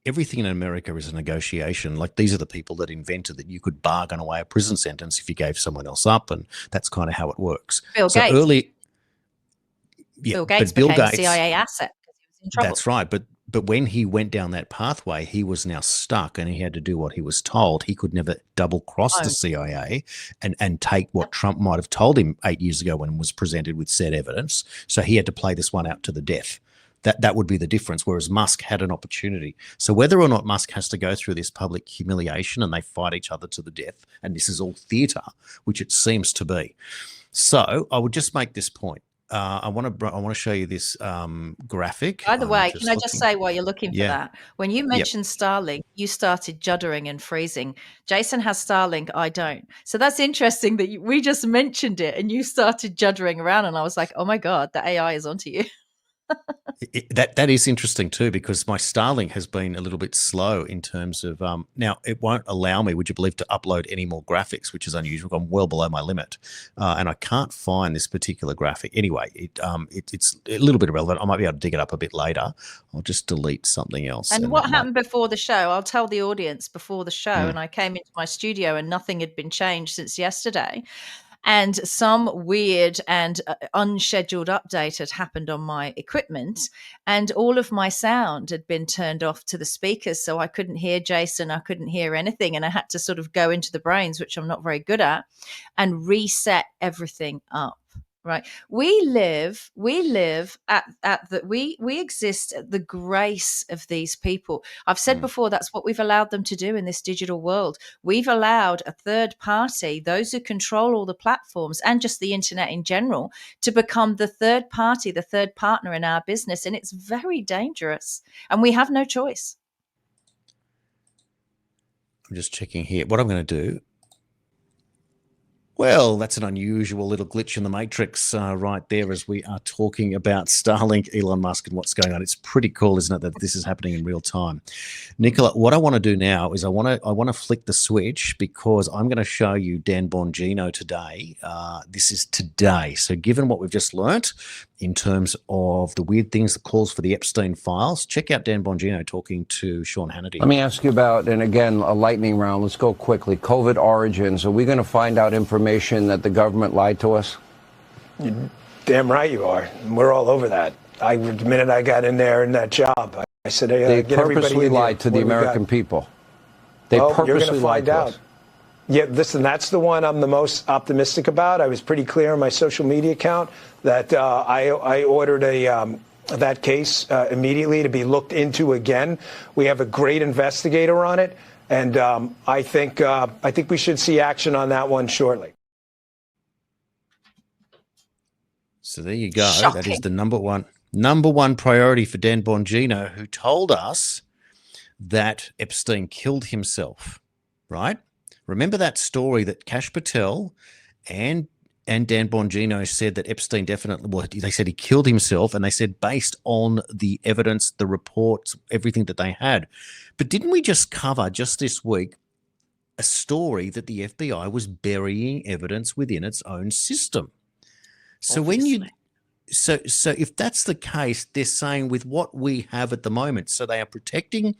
everything in America is a negotiation. Like, these are the people that invented that you could bargain away a prison sentence if you gave someone else up, and that's kind of how it works. Bill Gates. Bill Gates Bill became a Gates, CIA asset because he was in trouble. That's right, but when he went down that pathway, he was now stuck, and he had to do what he was told. He could never double cross the CIA and take what Trump might have told him 8 years ago when was presented with said evidence. So he had to play this one out to the death. That would be the difference, whereas Musk had an opportunity. So whether or not Musk has to go through this public humiliation and they fight each other to the death, and this is all theatre, which it seems to be. So I would just make this point. I want to show you this graphic. By the way, can I just say while you're looking for that, when you mentioned Starlink, you started juddering and freezing. Jason has Starlink, I don't. So that's interesting that we just mentioned it and you started juddering around, and I was like, oh my God, the AI is onto you. That is interesting too, because my Starlink has been a little bit slow in terms of now it won't allow me, would you believe, to upload any more graphics, which is unusual. I'm well below my limit, and I can't find this particular graphic. Anyway, it's a little bit irrelevant. I might be able to dig it up a bit later. I'll just delete something else. And what happened before the show? I'll tell the audience before the show, and I came into my studio and nothing had been changed since yesterday. And some weird and unscheduled update had happened on my equipment, and all of my sound had been turned off to the speakers. So I couldn't hear Jason. I couldn't hear anything. And I had to sort of go into the brains, which I'm not very good at, and reset everything up. Right. We exist at the grace of these people. I've said before, that's what we've allowed them to do in this digital world. We've allowed a third party, those who control all the platforms and just the internet in general, to become the third party, the third partner in our business. And it's very dangerous. And we have no choice. I'm just checking here. What I'm going to do. Well, that's an unusual little glitch in the matrix right there as we are talking about Starlink, Elon Musk, and what's going on. It's pretty cool, isn't it, that this is happening in real time? Nicola, what I want to do now is I want to flick the switch, because I'm going to show you Dan Bongino today. This is today. So given what we've just learnt in terms of the weird things, the calls for the Epstein files, check out Dan Bongino talking to Sean Hannity. Let me ask you about, and again, a lightning round. Let's go quickly. COVID origins. Are we going to find out information that the government lied to us? You're damn right you are. We're all over that. The minute I got in there in that job, I said, hey, they get everybody purposely in lied to the American people. They purposely lied to us. Yeah, listen, that's the one I'm the most optimistic about. I was pretty clear on my social media account that I ordered that case immediately to be looked into again. We have a great investigator on it, and I think we should see action on that one shortly. So there you go. Shocking. That is the number one priority for Dan Bongino, who told us that Epstein killed himself, right? Remember that story that Kash Patel and Dan Bongino said that Epstein definitely, well, they said he killed himself, and they said based on the evidence, the reports, everything that they had. But didn't we just cover just this week a story that the FBI was burying evidence within its own system? So Obviously. so if that's the case, they're saying with what we have at the moment, so they are protecting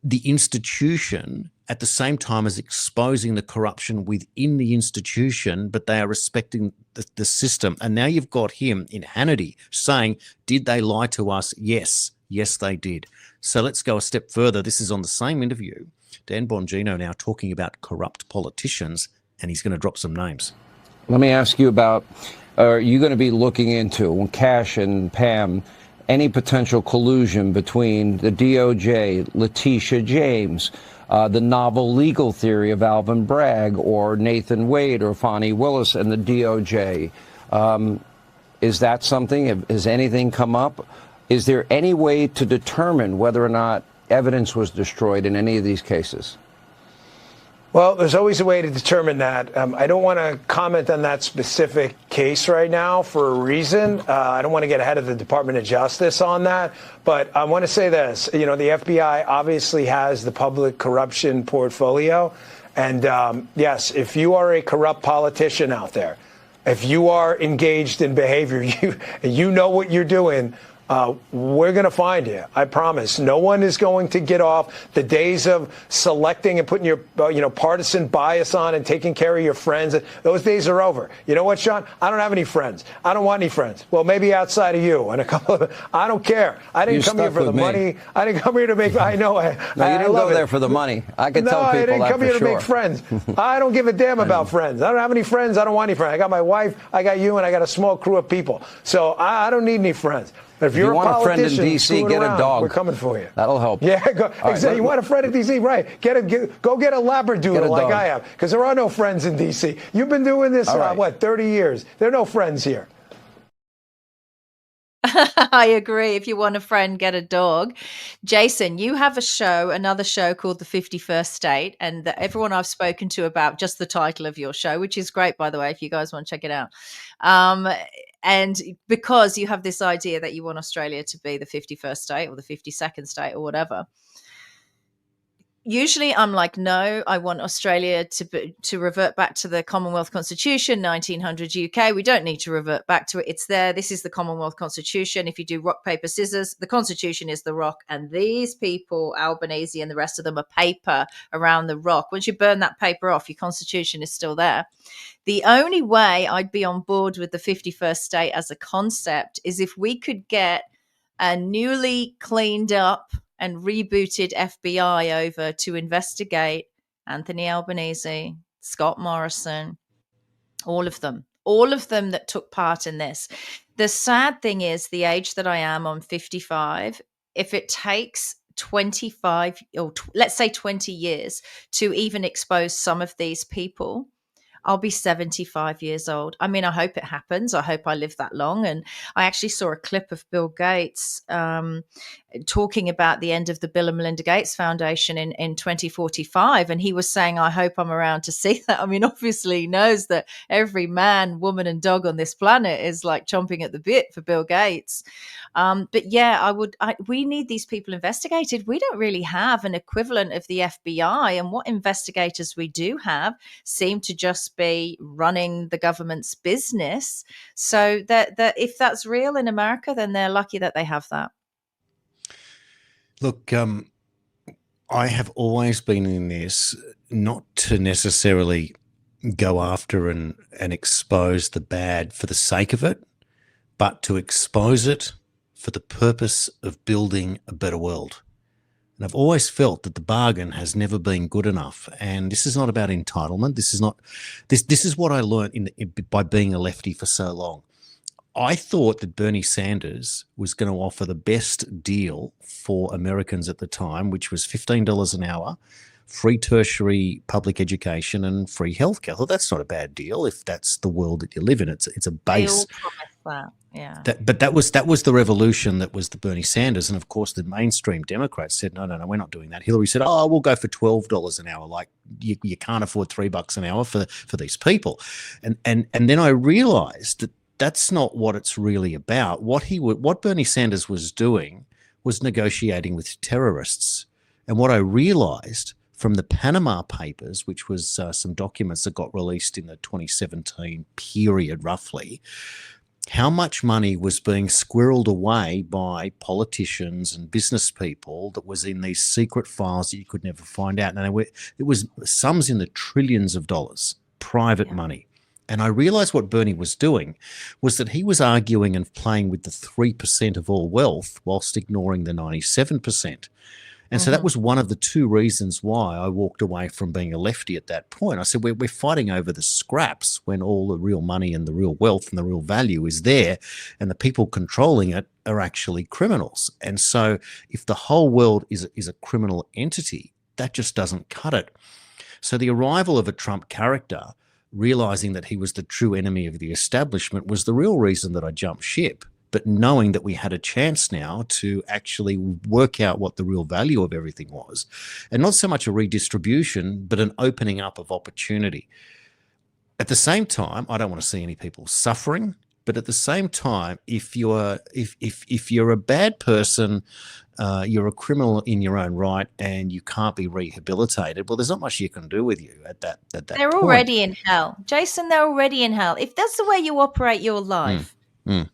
the institution at the same time as exposing the corruption within the institution, but they are respecting the system. And now you've got him in Hannity saying, did they lie to us? Yes. Yes, they did. So let's go a step further. This is on the same interview. Dan Bongino now talking about corrupt politicians, and he's going to drop some names. Let me ask you about, are you going to be looking into, Cash and Pam, any potential collusion between the DOJ, Letitia James, the novel legal theory of Alvin Bragg, or Nathan Wade, or Fonnie Willis and the DOJ? Is that something? Has anything come up? Is there any way to determine whether or not evidence was destroyed in any of these cases? Well, there's always a way to determine that. I don't want to comment on that specific case right now for a reason. I don't want to get ahead of the Department of Justice on that. But I want to say this. You know, the FBI obviously has the public corruption portfolio. And yes, if you are a corrupt politician out there, if you are engaged in behavior, you know what you're doing, we're going to find you. I promise. No one is going to get off. The days of selecting and putting your partisan bias on and taking care of your friends, those days are over. You know what, Sean? I don't have any friends. I don't want any friends. Well, maybe outside of you and a couple of. I don't care. I didn't come here for the money. I didn't come here to make. I know. No, you didn't go there for the money. I can tell people that for sure. No, I didn't come here to make friends. I don't give a damn about friends. I don't have any friends. I don't want any friends. I got my wife. I got you, and I got a small crew of people. So I don't need any friends. If you want a friend in D.C., get a dog. We're coming for you. That'll help. Yeah, exactly. You want a friend in D.C., right? Go get a Labradoodle like I have, because there are no friends in D.C. You've been doing this, 30 years? There are no friends here. I agree. If you want a friend, get a dog. Jason, you have another show called The 51st State, and everyone I've spoken to about just the title of your show, which is great, by the way, if you guys want to check it out. And because you have this idea that you want Australia to be the 51st state or the 52nd state or whatever, usually I'm like, no, I want Australia to revert back to the Commonwealth Constitution, 1900 UK. We don't need to revert back to it. It's there. This is the Commonwealth Constitution. If you do rock, paper, scissors, the Constitution is the rock. And these people, Albanese and the rest of them, are paper around the rock. Once you burn that paper off, your Constitution is still there. The only way I'd be on board with the 51st state as a concept is if we could get a newly cleaned up and rebooted FBI over to investigate Anthony Albanese, Scott Morrison, all of them that took part in this. The sad thing is, the age that I am, I'm 55. If it takes 25 or let's say 20 years to even expose some of these people, I'll be 75 years old. I mean, I hope it happens. I hope I live that long. And I actually saw a clip of Bill Gates talking about the end of the Bill and Melinda Gates Foundation in 2045. And he was saying, I hope I'm around to see that. I mean, obviously he knows that every man, woman and dog on this planet is like chomping at the bit for Bill Gates. But yeah, we need these people investigated. We don't really have an equivalent of the FBI, and what investigators we do have seem to just be running the government's business. So that if that's real in America, then they're lucky that they have that. Look, I have always been in this not to necessarily go after and expose the bad for the sake of it, but to expose it for the purpose of building a better world. And I've always felt that the bargain has never been good enough. And this is not about entitlement. This is what I learned by being a lefty for so long. I thought that Bernie Sanders was going to offer the best deal for Americans at the time, which was $15 an hour, free tertiary public education, and free healthcare. I thought that's not a bad deal if that's the world that you live in. It's a base. That. Yeah. But that was the revolution that was the Bernie Sanders. And of course, the mainstream Democrats said, no, we're not doing that. Hillary said, we'll go for $12 an hour. Like you can't afford $3 an hour for these people. And then I realized that that's not what it's really about. What Bernie Sanders was doing was negotiating with terrorists. And what I realized from the Panama Papers, which was some documents that got released in the 2017 period, roughly, how much money was being squirreled away by politicians and business people that was in these secret files that you could never find out. And it was sums in the trillions of dollars, private money. And I realized what Bernie was doing was that he was arguing and playing with the 3% of all wealth whilst ignoring the 97%. And so that was one of the two reasons why I walked away from being a lefty at that point. I said, we're fighting over the scraps when all the real money and the real wealth and the real value is there, and the people controlling it are actually criminals. And so if the whole world is a criminal entity, that just doesn't cut it. So the arrival of a Trump character, realizing that he was the true enemy of the establishment, was the real reason that I jumped ship. But knowing that we had a chance now to actually work out what the real value of everything was, and not so much a redistribution, but an opening up of opportunity. At the same time, I don't want to see any people suffering, but at the same time, if you're a bad person, you're a criminal in your own right, and you can't be rehabilitated, well, there's not much you can do with you at that They're point. already in hell. Jason, they're already in hell. If that's the way you operate your life,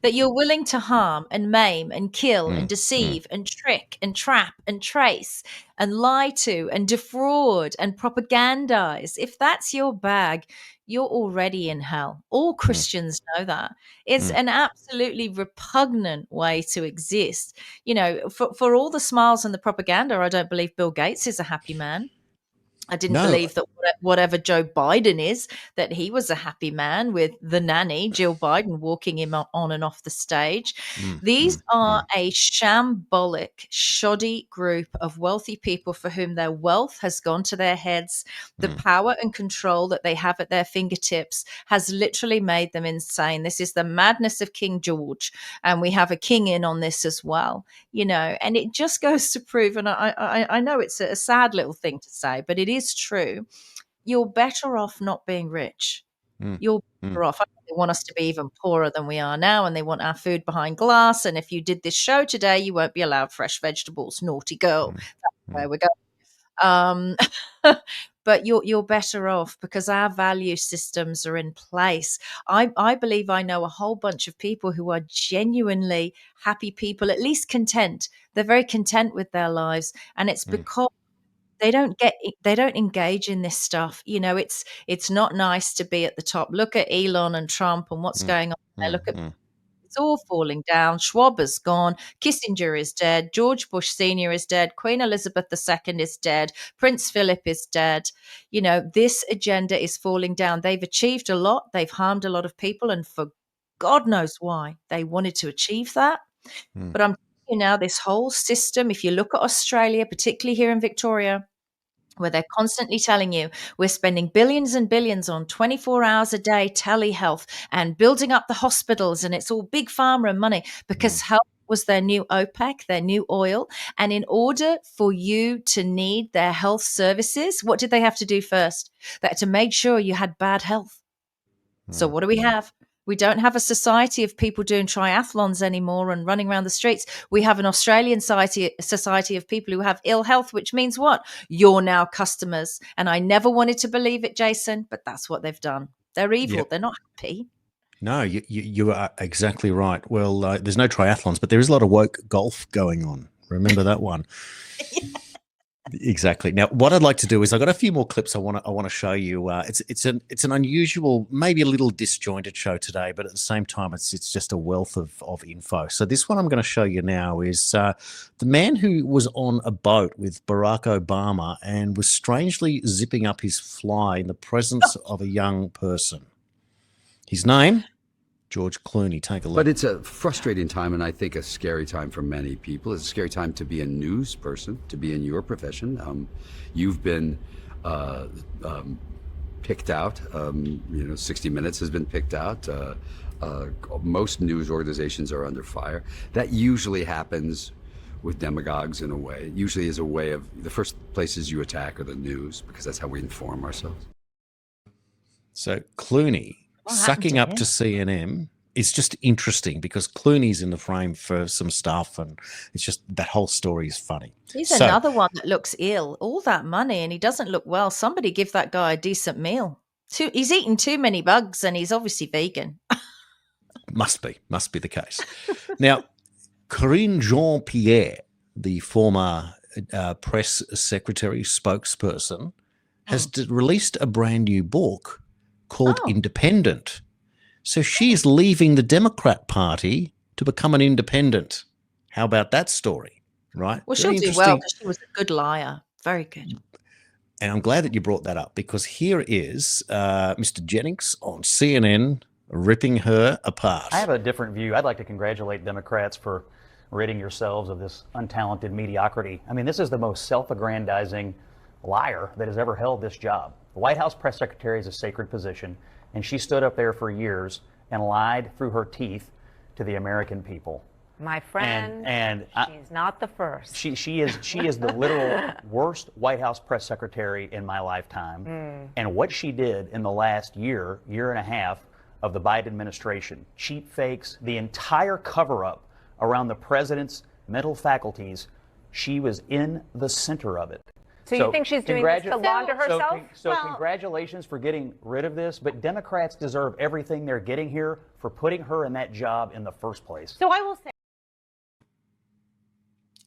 that you're willing to harm and maim and kill and deceive and trick and trap and trace and lie to and defraud and propagandize, if that's your bag, you're already in hell. All Christians know that. It's an absolutely repugnant way to exist. You know, for all the smiles and the propaganda, I don't believe Bill Gates is a happy man. I didn't believe that whatever Joe Biden is, that he was a happy man with the nanny, Jill Biden, walking him on and off the stage. These are a shambolic, shoddy group of wealthy people for whom their wealth has gone to their heads. The power and control that they have at their fingertips has literally made them insane. This is the madness of King George, and we have a king in on this as well, you know, and it just goes to prove, and I know it's a sad little thing to say, but it is true. You're better off not being rich. You're better off. They want us to be even poorer than we are now, and they want our food behind glass. And if you did this show today, you won't be allowed fresh vegetables. Naughty girl. That's where we're going. But you're better off because our value systems are in place. I believe I know a whole bunch of people who are genuinely happy people, at least content. They're very content with their lives, and it's because they don't engage in this stuff. You know, it's not nice to be at the top. Look at Elon and Trump and what's going on there. Look at it's all falling down. Schwab is gone. Kissinger is dead. George Bush Sr. is dead. Queen Elizabeth II is dead. Prince Philip is dead. You know, this agenda is falling down. They've achieved a lot. They've harmed a lot of people, and for God knows why they wanted to achieve that. But I'm telling you now, this whole system, if you look at Australia, particularly here in Victoria, where they're constantly telling you we're spending billions and billions on 24 hours a day telehealth and building up the hospitals, and it's all big pharma and money because health was their new OPEC, their new oil. And in order for you to need their health services, what did they have to do first? They had to make sure you had bad health. So what do we have? We don't have a society of people doing triathlons anymore and running around the streets. We have an Australian society of people who have ill health, which means what? You're now customers. And I never wanted to believe it, Jason, but that's what they've done. They're evil. Yep. They're not happy. No, you are exactly right. Well, there's no triathlons, but there is a lot of woke golf going on. Remember that one? Exactly. Now, what I'd like to do is I've got a few more clips I want to show you. It's an unusual, maybe a little disjointed show today, but at the same time, it's just a wealth of info. So this one I'm going to show you now is the man who was on a boat with Barack Obama and was strangely zipping up his fly in the presence of a young person. His name? George Clooney. Take a look. But it's a frustrating time, and I think a scary time for many people. It's a scary time to be a news person, to be in your profession. You've been picked out. 60 Minutes has been picked out. Most news organizations are under fire. That usually happens with demagogues in a way. It usually is a way of the first places you attack are the news because that's how we inform ourselves. So Clooney sucking up to CNN is just interesting because Clooney's in the frame for some stuff, and it's just that whole story is funny. He's another one that looks ill. All that money, and he doesn't look well. Somebody give that guy a decent meal. He's eating too many bugs, and he's obviously vegan. Must be the case. Now, Karine Jean-Pierre, the former press secretary spokesperson, has released a brand new book called Independent. So she's leaving the Democrat Party to become an independent. How about that story, right? Well, Very she'll do well because she was a good liar. Very good. And I'm glad that you brought that up, because here is Mr. Jennings on CNN ripping her apart. I have a different view. I'd like to congratulate Democrats for ridding yourselves of this untalented mediocrity. I mean, this is the most self-aggrandizing liar that has ever held this job. The White House press secretary is a sacred position, and she stood up there for years and lied through her teeth to the American people. My friend, and she's not the first. She is the literal worst White House press secretary in my lifetime. And what she did in the last year and a half of the Biden administration, cheap fakes, the entire cover-up around the president's mental faculties, she was in the center of it. So you think she's doing this to launder herself? So congratulations for getting rid of this, but Democrats deserve everything they're getting here for putting her in that job in the first place. So I will say,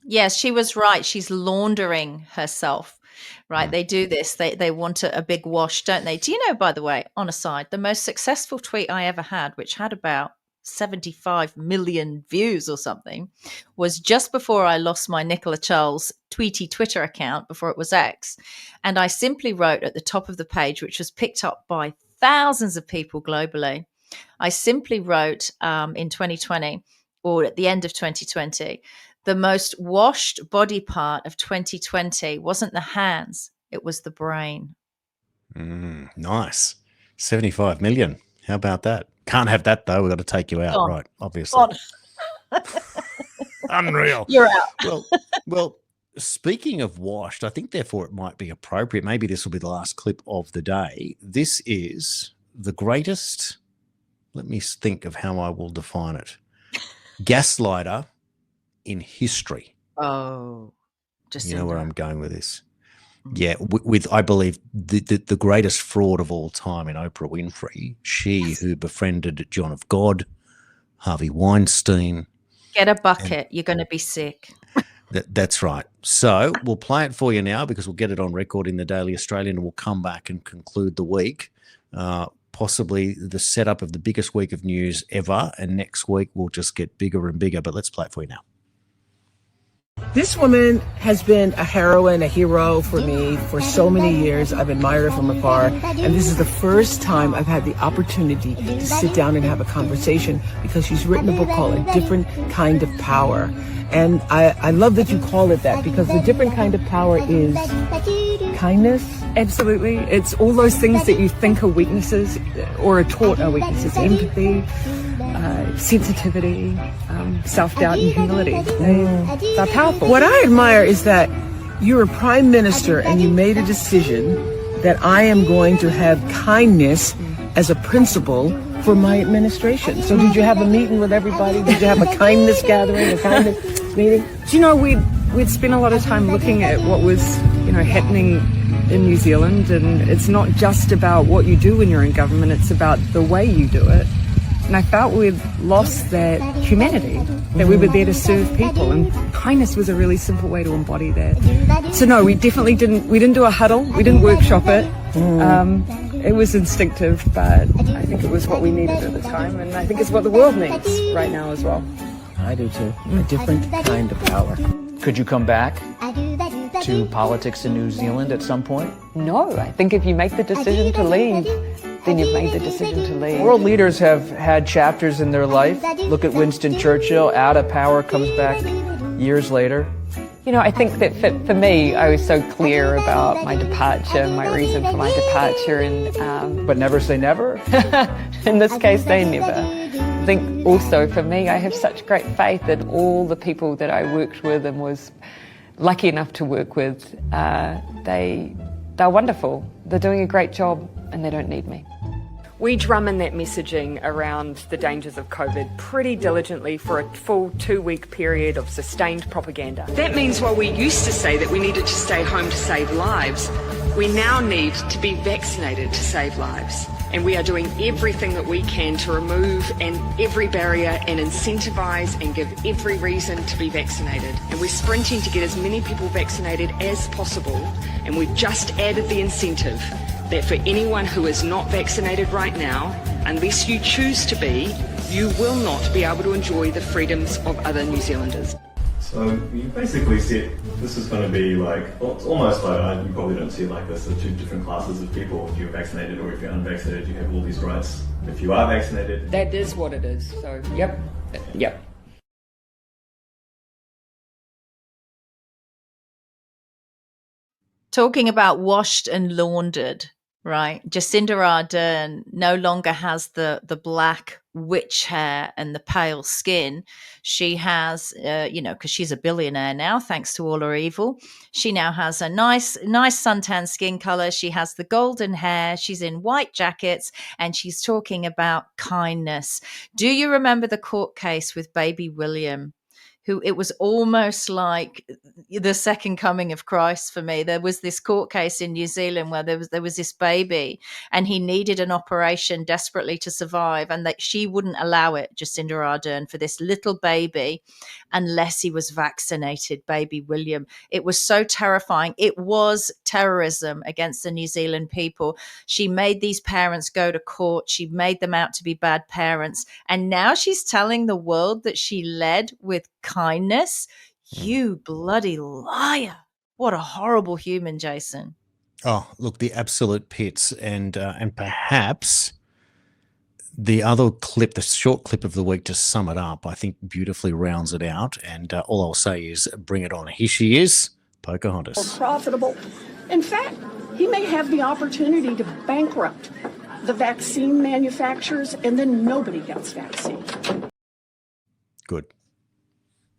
yes, she was right. She's laundering herself, right? They do this. They want a big wash, don't they? Do you know, by the way, on a side, the most successful tweet I ever had, which had about 75 million views or something, was just before I lost my Nicola Charles tweety Twitter account, before it was X. And I simply wrote at the top of the page, which was picked up by thousands of people globally. I simply wrote in 2020, or at the end of 2020, the most washed body part of 2020 wasn't the hands, it was the brain. Nice. 75 million. How about that? Can't have that, though. We've got to take you out, right? Obviously. Unreal. You're out. Well, speaking of washed, I think therefore it might be appropriate. Maybe this will be the last clip of the day. This is the greatest, let me think of how I will define it, gaslighter in history. Oh, just you know where I'm going with this. Yeah, with I believe the greatest fraud of all time in Oprah Winfrey, she who befriended John of God, Harvey Weinstein. Get a bucket, you're going to be sick. That's right. So we'll play it for you now because we'll get it on record in the Daily Australian, and we'll come back and conclude the week, possibly the setup of the biggest week of news ever, and next week we'll just get bigger and bigger, but let's play it for you now. This woman has been a heroine, a hero for me for so many years. I've admired her from afar, and this is the first time I've had the opportunity to sit down and have a conversation because she's written a book called A Different Kind of Power. And I love that you call it that, because the different kind of power is kindness. Absolutely. It's all those things that you think are weaknesses or are taught are weaknesses. Empathy, sensitivity, self-doubt and humility. They're powerful. What I admire is that you're a prime minister and you made a decision that I am going to have kindness as a principle for my administration. So did you have a meeting with everybody? Did you have a kindness gathering, a kindness meeting? Do you know, we'd spent a lot of time looking at what was, happening in New Zealand, and it's not just about what you do when you're in government, it's about the way you do it. And I felt we'd lost that humanity, that we were there to serve people, and kindness was a really simple way to embody that. So no, we definitely didn't do a huddle, we didn't workshop it. It was instinctive, but I think it was what we needed at the time, and I think it's what the world needs right now as well. I do too. A different kind of power. Could you come back to politics in New Zealand at some point? No, I think if you make the decision to leave, then you've made the decision to leave. World leaders have had chapters in their life. Look at Winston Churchill, out of power, comes back years later. I think that for me, I was so clear about my departure, my reason for my departure. And but never say never? In this case, they never. I think also for me, I have such great faith that all the people that I worked with and was lucky enough to work with, they're wonderful. They're doing a great job and they don't need me. We drum in that messaging around the dangers of COVID pretty diligently for a full 2-week period of sustained propaganda. That means while we used to say that we needed to stay home to save lives, we now need to be vaccinated to save lives. And we are doing everything that we can to remove every barrier and incentivise and give every reason to be vaccinated. And we're sprinting to get as many people vaccinated as possible. And we've just added the incentive that for anyone who is not vaccinated right now, unless you choose to be, you will not be able to enjoy the freedoms of other New Zealanders. So you basically said this is going to be like, well, it's almost like, you probably don't see it like this, the two different classes of people. If you're vaccinated or if you're unvaccinated, you have all these rights. If you are vaccinated... That is what it is. So, yep. Talking about washed and laundered, right? Jacinda Ardern no longer has the black witch hair and the pale skin. She has, because she's a billionaire now, thanks to all her evil. She now has a nice suntan skin color. She has the golden hair. She's in white jackets and she's talking about kindness. Do you remember the court case with baby William? Who it was almost like the second coming of Christ for me. There was this court case in New Zealand where there was this baby and he needed an operation desperately to survive, and that she wouldn't allow it, Jacinda Ardern, for this little baby unless he was vaccinated, baby William. It was so terrifying. It was terrorism against the New Zealand people. She made these parents go to court. She made them out to be bad parents. And now she's telling the world that she led with kindness. You bloody liar. What a horrible human, Jason. Oh, look, the absolute pits. And perhaps the other clip, the short clip of the week, to sum it up, I think beautifully rounds it out. And all I'll say is bring it on. Here she is, Pocahontas. Profitable. In fact, he may have the opportunity to bankrupt the vaccine manufacturers, and then nobody gets vaccine. Good.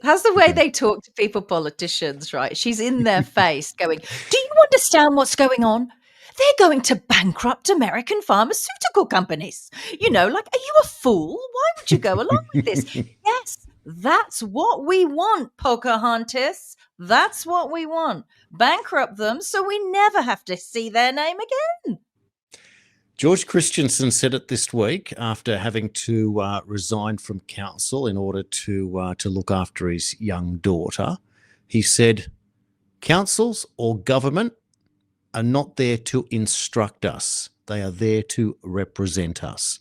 How's the way they talk to people, politicians, right? She's in their face going, do you understand what's going on? They're going to bankrupt American pharmaceutical companies. You know, like, are you a fool? Why would you go along with this? Yes, that's what we want, Pocahontas. That's what we want. Bankrupt them so we never have to see their name again. George Christensen said it this week after having to resign from council in order to look after his young daughter. He said, councils or government are not there to instruct us. They are there to represent us.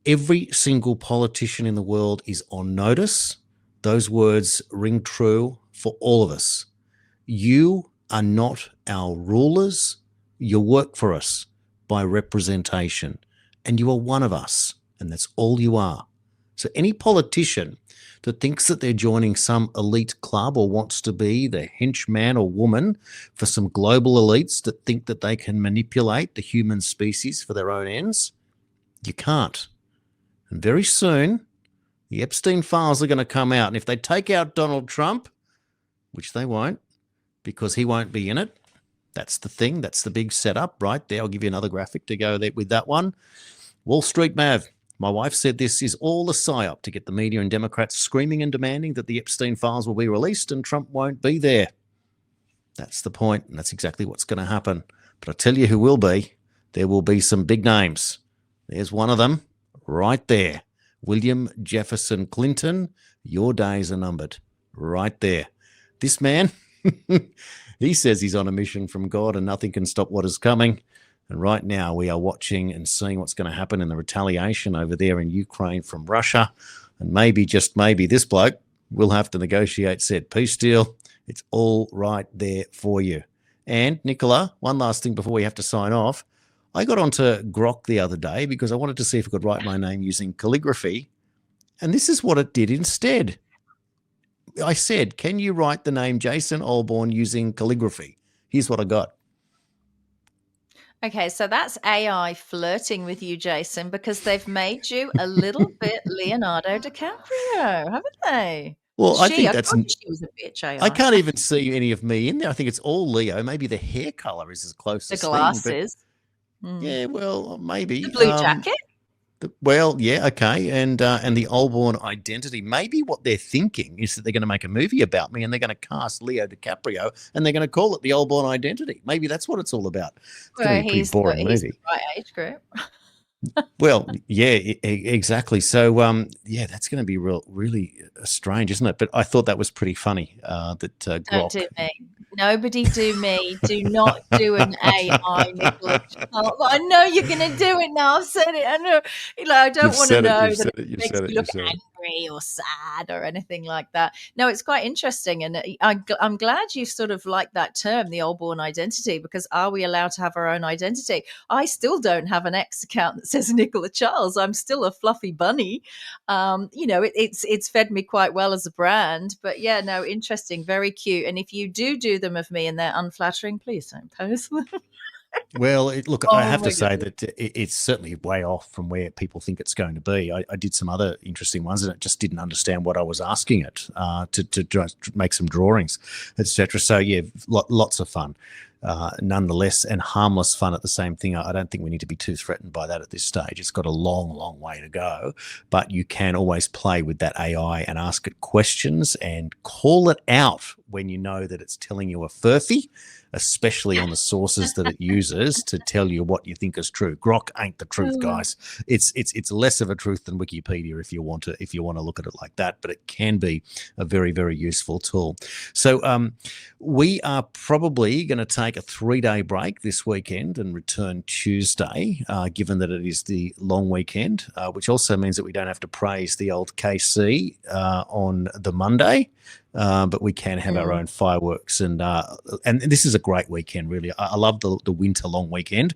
Every single politician in the world is on notice. Those words ring true for all of us. You are not our rulers. You work for us by representation, and you are one of us, and that's all you are. So any politician that thinks that they're joining some elite club or wants to be the henchman or woman for some global elites that think that they can manipulate the human species for their own ends, you can't. And very soon, the Epstein files are going to come out, and if they take out Donald Trump, which they won't, because he won't be in it, that's the thing. That's the big setup right there. I'll give you another graphic to go there with that one. Wall Street Mav. My wife said this is all a psyop to get the media and Democrats screaming and demanding that the Epstein files will be released and Trump won't be there. That's the point, and that's exactly what's going to happen. But I tell you who will be. There will be some big names. There's one of them right there. William Jefferson Clinton. Your days are numbered. Right there. This man... He says he's on a mission from God and nothing can stop what is coming. And right now we are watching and seeing what's going to happen in the retaliation over there in Ukraine from Russia. And maybe, just maybe, this bloke will have to negotiate said peace deal. It's all right there for you. And Nicola, one last thing before we have to sign off. I got onto Grok the other day because I wanted to see if I could write my name using calligraphy. And this is what it did instead. I said, can you write the name Jason Olbourne using calligraphy? Here's what I got. Okay, so that's AI flirting with you, Jason, because they've made you a little bit Leonardo DiCaprio, haven't they? Well, I think that's... she was a bitch, AI. I can't even see any of me in there. I think it's all Leo. Maybe the hair color is as close as the glasses. Yeah, well, maybe. The blue jacket. Well, yeah, okay, and the Olbourne identity. Maybe what they're thinking is that they're going to make a movie about me, and they're going to cast Leo DiCaprio, and they're going to call it the Olbourne identity. Maybe that's what it's all about. It's going to be a pretty boring movie. He's the right age group. Well, yeah, exactly. So, yeah, that's going to be really strange, isn't it? But I thought that was pretty funny. That Don't Grok. do me. Nobody do me. Do not do an AI, Nicola. I know you're going to do it now. I've said it. I know. I don't want to know that it makes me look angry or sad or anything like that. No, it's quite interesting, and I'm glad you sort of like that term, the Olbourne identity, because are we allowed to have our own identity? I still don't have an X account that says Nicola Charles. I'm still a fluffy bunny. It's fed me quite well as a brand, but yeah, no, interesting, very cute. And if you do them of me and they're unflattering, please don't post them. Well, look, I have to say that it's certainly way off from where people think it's going to be. I did some other interesting ones, and it just didn't understand what I was asking it to make some drawings, etc. So yeah, lots of fun. Nonetheless, and harmless fun at the same thing. I don't think we need to be too threatened by that at this stage. It's got a long way to go, but you can always play with that AI and ask it questions and call it out when you know that it's telling you a furphy, especially on the sources that it uses to tell you what you think is true. Grok ain't the truth, guys. It's less of a truth than Wikipedia if you want to look at it like that, but it can be a very useful tool. So we are probably going to take a 3-day break this weekend and return Tuesday, given that it is the long weekend, which also means that we don't have to praise the old KC on the Monday. But we can have our own fireworks, and this is a great weekend, really. I love the winter long weekend.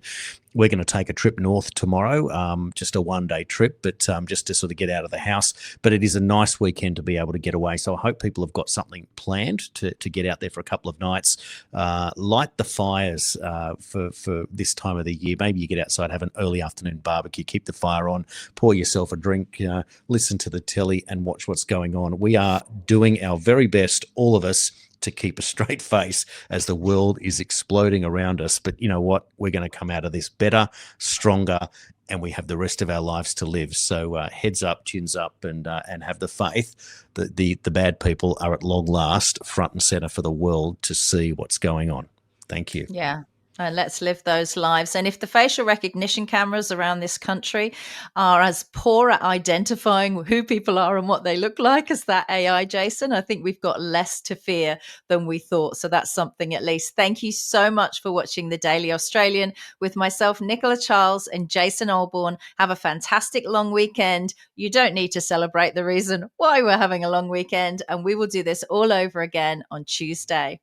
We're going to take a trip north tomorrow, just a 1-day trip, but just to sort of get out of the house. But it is a nice weekend to be able to get away. So I hope people have got something planned to get out there for a couple of nights. Light the fires for this time of the year. Maybe you get outside, have an early afternoon barbecue, keep the fire on, pour yourself a drink, listen to the telly and watch what's going on. We are doing our very best, all of us, to keep a straight face as the world is exploding around us. But you know what? We're going to come out of this better, stronger, and we have the rest of our lives to live. So heads up, chins up, and have the faith that the bad people are at long last front and center for the world to see what's going on. Thank you. Yeah. Let's live those lives. And if the facial recognition cameras around this country are as poor at identifying who people are and what they look like as that AI, Jason, I think we've got less to fear than we thought. So that's something at least. Thank you so much for watching the Daily Australian with myself, Nicola Charles, and Jason Olbourne. Have a fantastic long weekend. You don't need to celebrate the reason why we're having a long weekend. And we will do this all over again on Tuesday.